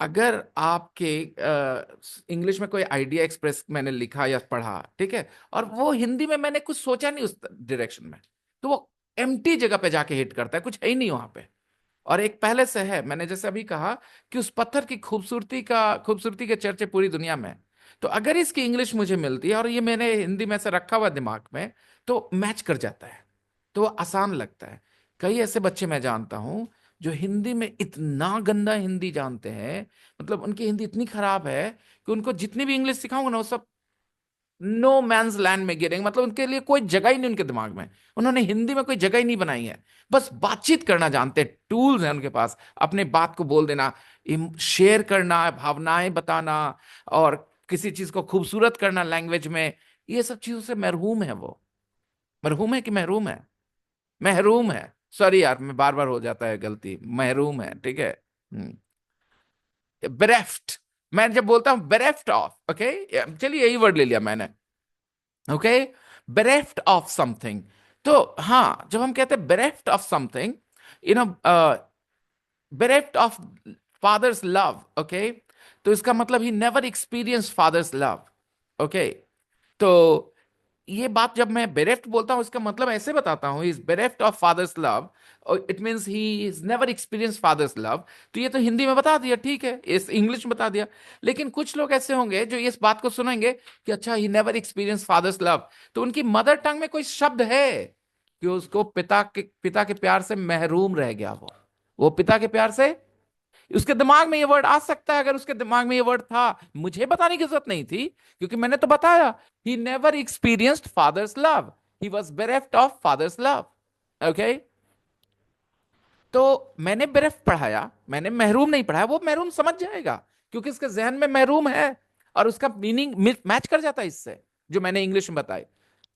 अगर आपके इंग्लिश में कोई आइडिया एक्सप्रेस मैंने लिखा या पढ़ा, ठीक है, और वो हिंदी में मैंने कुछ सोचा नहीं उस डायरेक्शन में, तो वो एम्प्टी जगह पे जाके हिट करता है, कुछ है ही नहीं वहां पे। और एक पहले से है, मैंने जैसे अभी कहा कि उस पत्थर की खूबसूरती के चर्चे पूरी दुनिया में। तो अगर इसकी इंग्लिश मुझे मिलती है और ये मैंने हिंदी में से रखा हुआ दिमाग में, तो मैच कर जाता है, तो वो आसान लगता है। कई ऐसे बच्चे मैं जानता हूं जो हिंदी में इतना गंदा हिंदी जानते हैं, मतलब उनकी हिंदी इतनी खराब है कि उनको जितनी भी इंग्लिश सिखाऊंगा ना, वो सब नो मैंस लैंड में गिरेंगे। मतलब उनके लिए कोई जगह ही नहीं उनके दिमाग में, उन्होंने हिंदी में कोई जगह ही नहीं बनाई है। बस बातचीत करना जानते हैं, टूल्स हैं उनके पास, अपने बात को बोल देना, शेयर करना, भावनाएं बताना, और किसी चीज को खूबसूरत करना लैंग्वेज में। ये सब चीजों से महरूम है वो। मरहूम है कि महरूम है? महरूम है। सॉरी यार, मैं बार बार हो जाता है गलती, महरूम है, ठीक है। बेरेफ्ट, मैं जब बोलता हूं बेरेफ्ट ऑफ, ओके, चलिए यही वर्ड ले लिया मैंने, ओके, बेरेफ्ट ऑफ समथिंग। तो हाँ, जब हम कहते हैं bereft of something, you know, bereft of father's love, okay, तो इसका मतलब he never experience father's love, okay. तो ये बात जब मैं बेरेफ्ट बोलता हूं, इसका मतलब ऐसे बताता हूं, is bereft of father's love, it means he is never experience father's love. तो ये तो हिंदी में बता दिया, ठीक है, इस इंग्लिश में बता दिया। लेकिन कुछ लोग ऐसे होंगे जो इस बात को सुनेंगे कि अच्छा, he never experience father's love, तो उनकी मदर टंग में कोई शब्द है कि उसको पिता के प्यार से महरूम रह गया, वो पिता के प्यार से, उसके दिमाग में ये वर्ड आ सकता है। अगर उसके दिमाग में ये वर्ड था, मुझे बताने की जरूरत नहीं थी, क्योंकि मैंने तो बताया, he never experienced father's love, he was bereft of father's love, okay. तो मैंने बेरेफ्ट पढ़ाया, मैंने महरूम नहीं पढ़ाया, वो महरूम समझ जाएगा, क्योंकि इसके जहन में महरूम है, और उसका मीनिंग मैच कर जाता है इससे, जो मैंने इंग्लिश में बताई।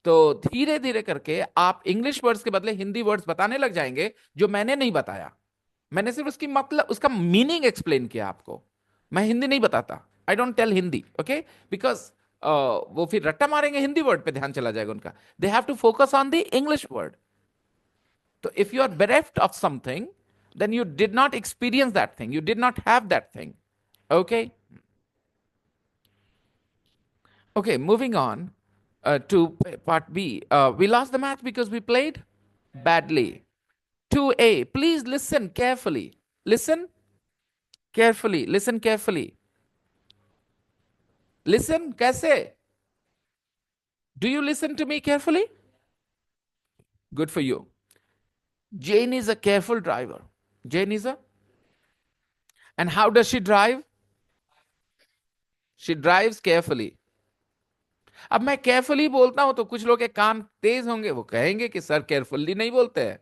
तो धीरे धीरे करके आप इंग्लिश वर्ड्स के बदले हिंदी वर्ड्स बताने लग जाएंगे, जो मैंने नहीं बताया। मैंने सिर्फ उसकी मतलब, उसका मीनिंग एक्सप्लेन किया आपको। मैं हिंदी नहीं बताता, I don't tell Hindi, okay, because वो फिर रट्टा मारेंगे, हिंदी वर्ड पे ध्यान चला जाएगा उनका। They have to focus on the English word. तो if you are bereft of something, then you did not experience that thing, you did not have that thing, okay. Okay, moving on to part B. We lost the match because we played badly. 2A, please listen carefully. Listen carefully. Listen carefully. Listen, kaise? Do you listen to me carefully? Good for you. Jane is a careful driver. Jane is a. And how does she drive? She drives carefully. अब मैं carefully बोलता हूं तो कुछ लोग के कान तेज होंगे, वो कहेंगे कि सर केयरफुली नहीं बोलते हैं,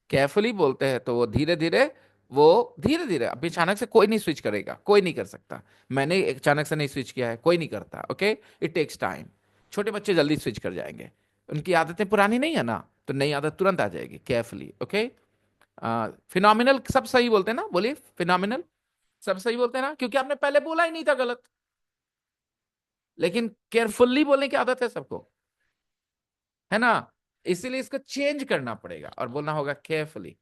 केयरफुली बोलते हैं। तो वो धीरे धीरे, अभी अचानक से कोई नहीं स्विच करेगा, कोई नहीं कर सकता। मैंने अचानक से नहीं स्विच किया है, कोई नहीं करता, ओके, इट टेक्स टाइम। छोटे बच्चे जल्दी स्विच कर जाएंगे, उनकी आदतें पुरानी नहीं है ना, तो नई आदत तुरंत आ जाएगी। Carefully, okay. फिनोमिनल सब सही बोलते हैं ना, बोलिए फिनोमिनल सब सही बोलते हैं ना, क्योंकि आपने पहले बोला ही नहीं था गलत। लेकिन केयरफुल्ली बोलने की आदत है सबको, है ना, इसीलिए इसको चेंज करना पड़ेगा और बोलना होगा carefully.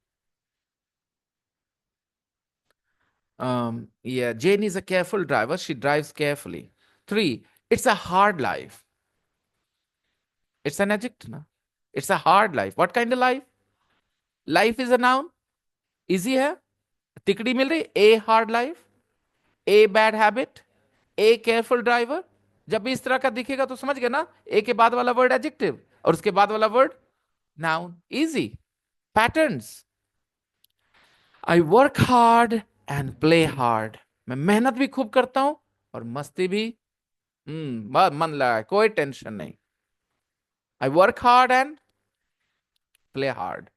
Yeah, Jane is a careful driver, she drives carefully. 3, it's a hard life. It's an adjective ना, it's a hard life. What kind of life? Life is a noun, easy है, तिकड़ी मिल रही, a hard life, a bad habit, a careful driver। जब भी इस तरह का दिखेगा तो समझ गए ना, ए के बाद वाला वर्ड एडजेक्टिव और उसके बाद वाला word noun, easy. Patterns, I work hard and play hard, मैं मेहनत भी खूब करता हूं और मस्ती भी, मन लगा, कोई टेंशन नहीं। I work hard and play hard.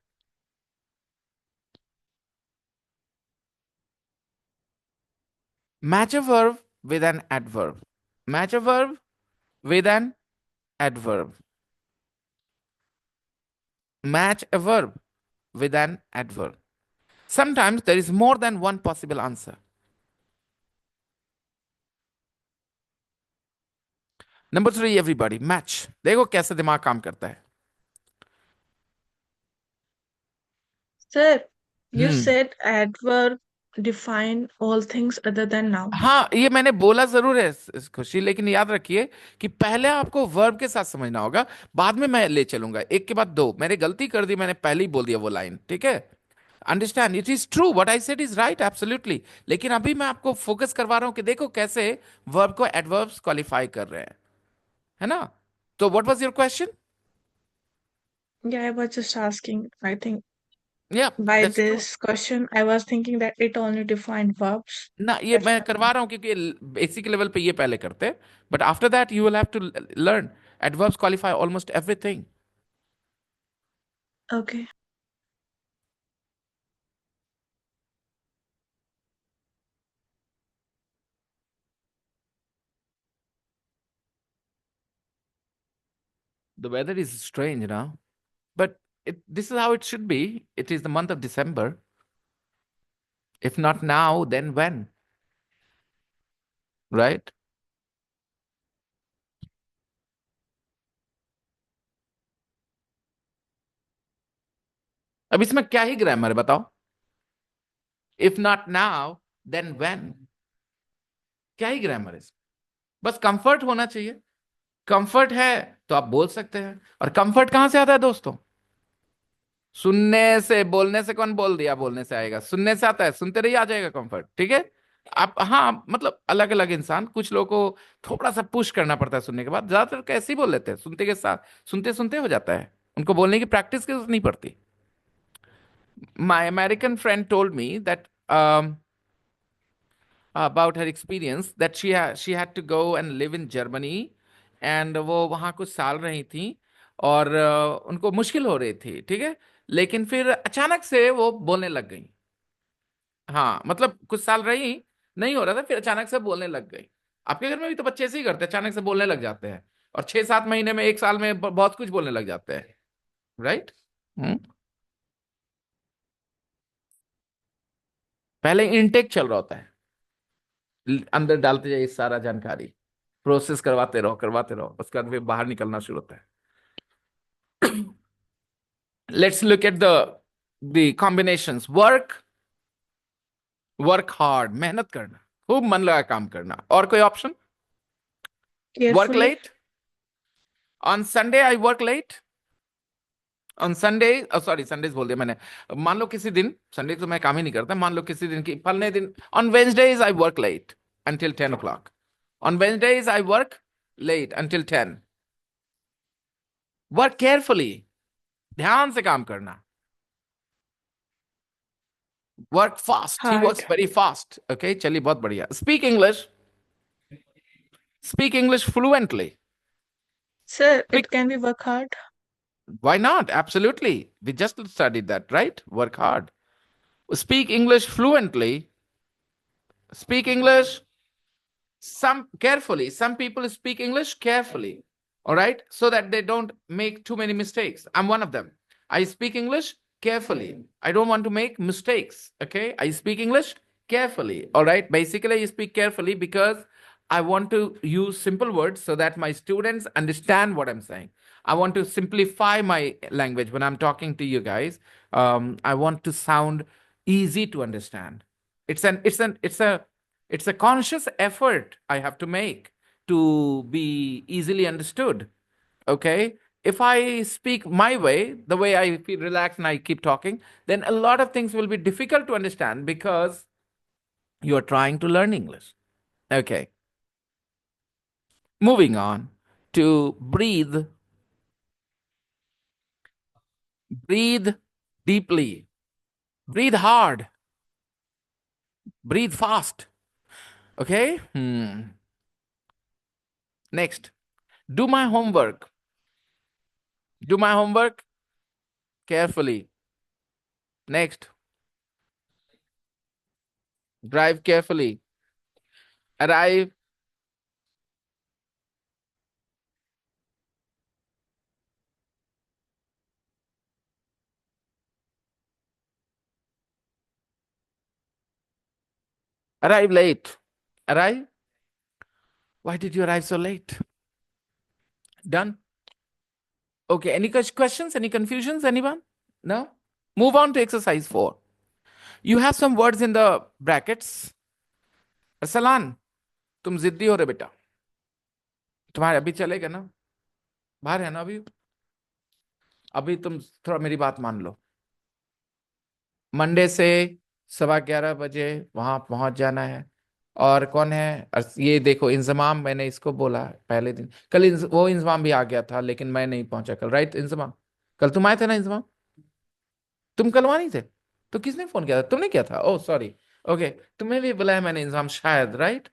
Match a verb with an adverb, match a verb with an adverb, match a verb with an adverb. Sometimes there is more than one possible answer. Number 3, everybody, match. देखो कैसे दिमाग काम करता है. Sir, you hmm. said adverb define all things other than noun. हाँ, ये मैंने बोला जरूर है खुशी, लेकिन याद रखिए कि पहले आपको वर्ब के साथ समझना होगा, बाद में मैं ले चलूंगा एक के बाद दो. मैंने गलती कर दी, मैंने पहले ही बोल दिया वो लाइन, ठीक है. Understand, it is true, what I said is right, absolutely. लेकिन अभी मैं आपको फोकस करवा रहा हूं कि देखो कैसे वर्ब को एडवर्ब्स क्वालिफाई कर रहे हैं, है ना. तो what was your question? Yeah, I was just asking. I think या, by that's true. this question, I was thinking that it only defined verbs. ना, ये That's मैं why. करवा रहा हूँ क्योंकि बेसिक लेवल पे ये पहले करते हैं, but after that you will have to learn adverbs qualify almost everything. Okay. The weather is strange now, but this is how it should be. It is the month of December. If not now, then when? Right? अब इसमें क्या ही grammar है बताओ? If not now then when. क्या ही grammar है? बस कंफर्ट होना चाहिए. कंफर्ट है तो आप बोल सकते हैं. और कंफर्ट कहां से आता है दोस्तों? सुनने से. बोलने से कौन बोल दिया बोलने से आएगा? सुनने से आता है, सुनते रहिए आ जाएगा कंफर्ट, ठीक है. आप, हाँ, मतलब अलग अलग इंसान, कुछ लोगों को थोड़ा सा पुश करना पड़ता है सुनने के बाद, ज्यादातर कैसे ही बोल लेते हैं सुनते के साथ. सुनते सुनते हो जाता है, उनको बोलने की प्रैक्टिस की जरूरत नहीं पड़ती. My American friend told me that about her experience that she had to go and live in Germany, and वो वहाँ कुछ साल रही थी, और उनको मुश्किल हो रही थी, ठीक है. लेकिन फिर अचानक से वो बोलने लग गई. हाँ, मतलब कुछ साल रही, नहीं हो रहा था, फिर अचानक से बोलने लग गई. आपके घर में भी तो बच्चे ऐसे ही करते हैं, अचानक से बोलने लग जाते हैं, और 6-7 महीने में, एक साल में बहुत कुछ बोलने लग जाते हैं. राइट. पहले इनटेक चल रहा होता है, अंदर डालते जाइए सारा जानकारी, प्रोसेस करवाते रहो, उसके बाद फिर बाहर निकलना शुरू होता है. Let's look at the combinations. Work hard, मेहनत करना, खूब मन लगा काम करना. और कोई option? Work Carefully. Late. On Sunday I work late. On Sunday, sorry, Sundays बोल दिया मैंने. मान लो किसी दिन, संडे तो मैं काम ही नहीं करता, मान लो किसी दिन की फलने दिन, on Wednesdays I work late until 10 o'clock. On Wednesdays, I work late until 10. Work carefully. ध्यान से काम करना. Work fast. He works Hard. very fast. Okay, चलिए बहुत बढ़िया. Speak English. Speak English fluently. Sir, Speak. it can be work hard. Why not? Absolutely. We just studied that, right? Work hard. Speak English fluently. Speak English some carefully. Some people speak English carefully, all right, so that they don't make too many mistakes. I'm one of them. I speak English carefully. I don't want to make mistakes. Okay, I speak English carefully. All right, basically, I speak carefully because I want to use simple words so that my students understand what I'm saying. I want to simplify my language when I'm talking to you guys. I want to sound easy to understand. It's a conscious effort I have to make to be easily understood. Okay. If I speak my way, the way I feel relaxed and I keep talking, then a lot of things will be difficult to understand because you're trying to learn English. Okay. Moving on to breathe. Breathe deeply. Breathe hard. Breathe fast. Okay. Next, do my homework. Do my homework carefully. Next, drive carefully. Arrive. Arrive late. Arrive? Why did you arrive so late? Done? Okay, any questions? Any confusions? Anyone? No? Move on to exercise 4. You have some words in the brackets. Arsalan, तुम जिद्दी हो रहे बेटा. तुम्हारे अभी चलेगा ना? बाहर है ना अभी? अभी तुम थोड़ा मेरी बात मान लो. मंडे से 11:15 बजे वहां पहुंच जाना है. और कौन है? ये देखो, इंजमाम, मैंने इसको बोला पहले दिन. कल वो इंजमाम भी आ गया था, लेकिन मैं नहीं पहुंचा कल. राइट इंजमाम? कल तुम आए थे ना इंजमाम? तुम कल वहां नहीं थे? तो किसने फोन किया था? तुमने किया था? Oh sorry. ओके. तुम्हें भी बुलाया मैंने इंजमाम, शायद. राइट?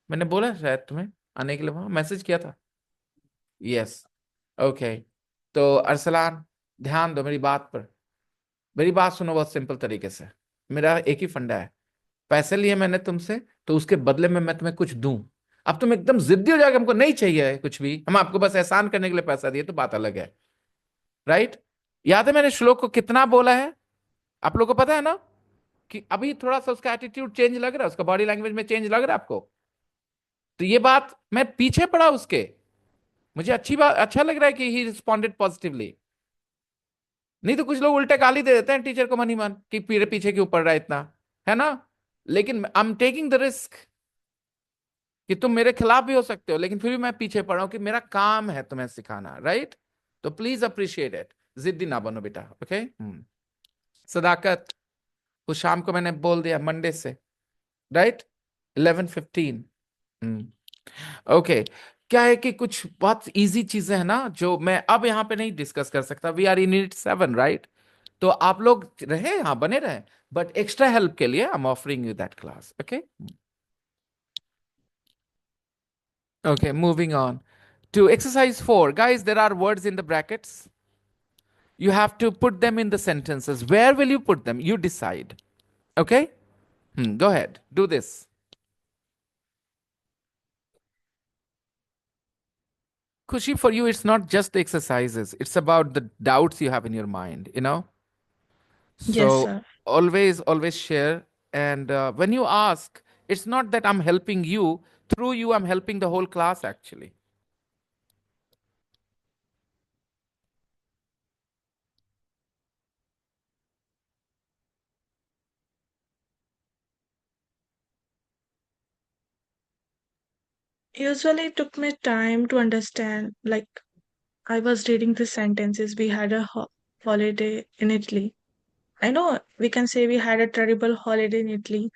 मैंने बोला शायद तुम्हें आने के लिए, वहां मैसेज किया था. यस. ओके. तो अरसलान, ध्यान दो मेरी बात पर. मेरी बात सुनो बहुत सिंपल तरीके से. मेरा एक ही फंडा है. पैसे लिए मैंने तुमसे, तो उसके बदले में मैं तुम्हें कुछ दूं. अब तुम एकदम जिद्दी हो जाओगे, हमको नहीं चाहिए कुछ भी, हम आपको बस एहसान करने के लिए पैसा दिए, तो बात अलग है. राइट? याद है मैंने श्लोक को कितना बोला है? आप लोगों को पता है ना कि अभी थोड़ा सा उसका एटीट्यूड चेंज लग रहा है, उसका बॉडी लैंग्वेज में चेंज लग रहा है आपको? तो ये बात, मैं पीछे पड़ा उसके. मुझे अच्छी बात, अच्छा लग रहा है कि ही रिस्पॉन्डेड पॉजिटिवली. नहीं तो कुछ लोग उल्टे गाली दे देते हैं टीचर को मन ही मन, कि पीछे पीछे क्यों पड़ रहा है इतना. है ना? लेकिन I am taking the risk कि तुम मेरे खिलाफ भी हो सकते हो, लेकिन फिर भी मैं पीछे पड़ा हूं कि मेरा काम है तुम्हें सिखाना. राइट? तो प्लीज अप्रिशिएट इट. जिद्दी ना बनो बेटा. ओके. सदाकत, उस शाम को मैंने बोल दिया मंडे से. राइट? 11:15. ओके. क्या है कि कुछ बहुत इजी चीजें हैं ना, जो मैं अब यहाँ पे नहीं डिस्कस कर सकता. We are in unit 7. Right? तो आप लोग रहे, हाँ बने रहे, बट एक्स्ट्रा हेल्प के लिए I am offering you that class. Okay. Okay, moving on to exercise 4. Guys, there are words in the brackets. You have to put them in the sentences. Where will you put them? You decide. Okay? Go ahead. Do this. Kushi, for you, it's not just the exercises, it's about the doubts you have in your mind, you know? Yes, So sir. always share. And when you ask, it's not that I'm helping you, through you, I'm helping the whole class actually. Usually it took me time to understand. Like I was reading the sentences. We had a holiday in Italy. I know we can say we had a terrible holiday in Italy,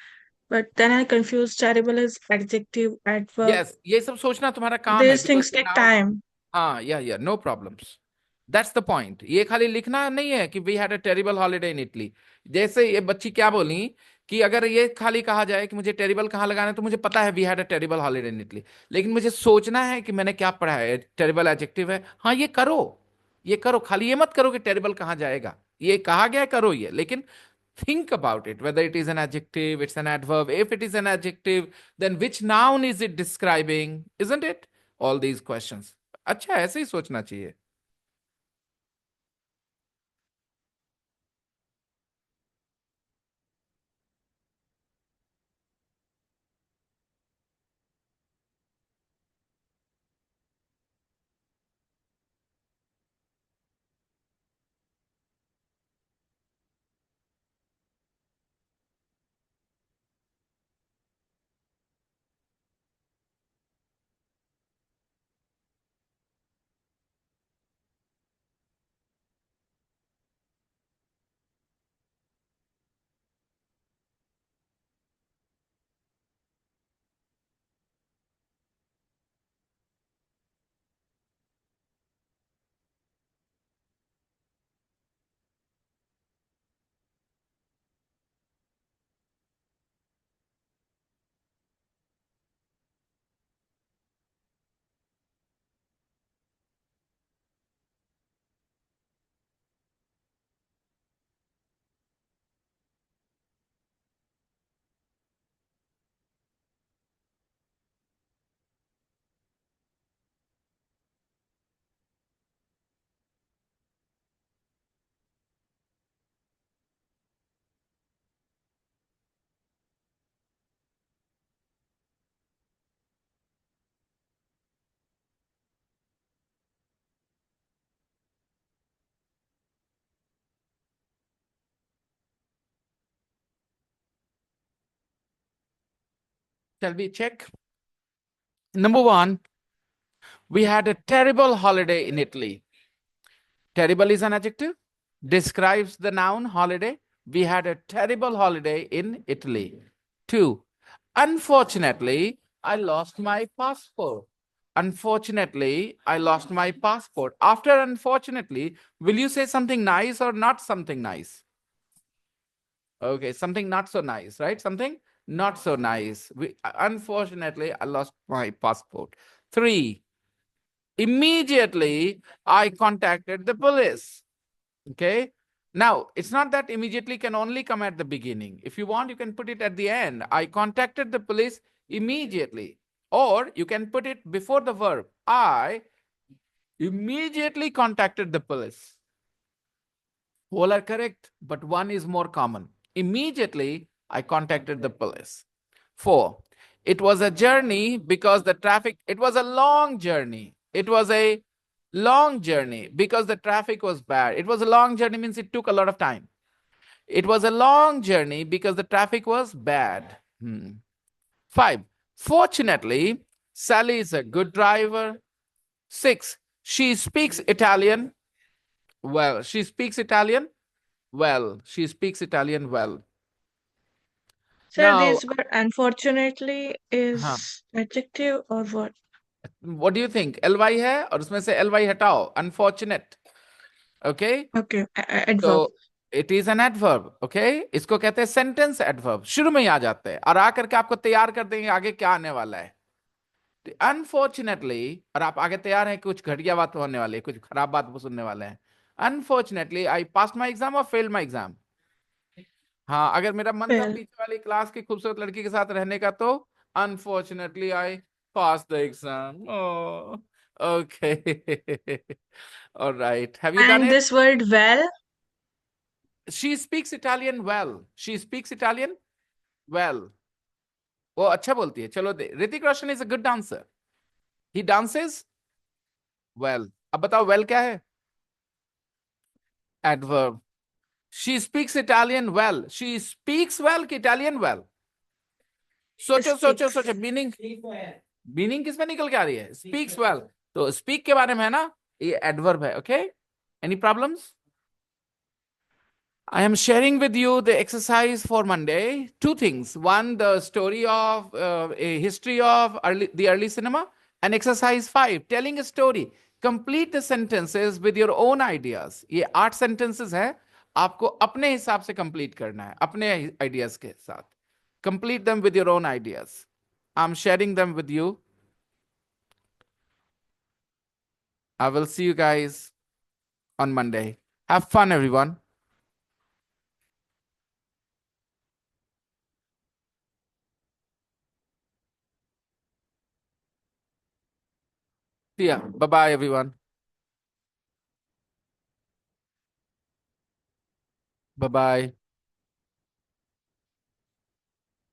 but then I confused terrible as adjective, adverb. Yes, ये सब सोचना तुम्हारा काम है, These because things take now, time. हाँ, या no problems. That's the point. ये खाली लिखना नहीं है कि we had a terrible holiday in Italy. जैसे ये बच्ची क्या बोली कि अगर ये खाली कहा जाए कि मुझे टेरिबल कहाँ लगाना है, तो मुझे पता है we had a terrible holiday in Italy, लेकिन मुझे सोचना है कि मैंने क्या पढ़ा है. टेरिबल एडजेक्टिव है, हाँ ये करो. ये करो, खाली ये मत करो कि टेरिबल कहाँ जाएगा. ये कहा गया है, करो ये, लेकिन think about it, whether it is an adjective, it's an adverb. If it is an adjective, then which noun is it describing? Isn't it? All these questions. अच्छा, ऐसे ही सोचना चाहिए. Shall we check? Number one, we had a terrible holiday in Italy. Terrible is an adjective, describes the noun holiday. We had a terrible holiday in Italy. Two, unfortunately, I lost my passport. Unfortunately, I lost my passport. After unfortunately, will you say something nice or not something nice? Okay, something not so nice, right? Something not so nice. Unfortunately, I lost my passport. Three, immediately I contacted the police. Okay. Now, it's not that immediately can only come at the beginning. If you want, you can put it at the end. I contacted the police immediately. Or you can put it before the verb. I immediately contacted the police. All are correct, but one is more common. Immediately, I contacted the police. Four, it was a journey because the traffic, it was a long journey. It was a long journey because the traffic was bad. It was a long journey means it took a lot of time. It was a long journey because the traffic was bad. Five, fortunately, Sally is a good driver. Six, she speaks Italian. Well, she speaks Italian. Well, she speaks Italian well. Sir, Now, this word unfortunately हाँ, is adjective or what? what do you think? ly है और उसमें से ly हटाओ. Unfortunate. Okay? Okay, adverb. So it is an adverb. Okay? इसको कहते हैं sentence adverb. शुरू में ही आ जाते हैं और आकर के आपको तैयार कर देंगे आगे क्या आने वाला है. Unfortunately, और आप आगे तैयार हैं कुछ घटिया बात होने वाली है, कुछ खराब बात सुनने वाले हैं. Unfortunately, I passed my exam or failed my exam. हाँ, अगर मेरा मन था Fail. पीछे वाली क्लास की खूबसूरत लड़की के साथ रहने का तो unfortunately I pass the exam. Okay. Alright, have you done And it? this word well, she speaks Italian well. She speaks Italian well. वो अच्छा बोलती है. चलो, Hrithik Roshan is a good dancer. He dances well. अब बताओ वेल क्या है? Adverb. She speaks Italian well. She speaks well कि इटालियन वेल? सोचो सोचो speaks. सोचो. मीनिंग किसमें निकल के आ रही है? Speaks well. तो स्पीक के बारे में है ना, ये एडवर्ब है. Okay, any problems? I am sharing with you the exercise for Monday. Two things. One, the story of a history of the early cinema, and exercise 5, telling a story. Complete the sentences with your own ideas. ये 8 sentences है, आपको अपने हिसाब से complete करना है, अपने ideas के साथ. Complete them with your own ideas. I'm sharing them with you. I will see you guys on Monday. Have fun, everyone. See ya. Bye-bye, everyone. Bye-bye.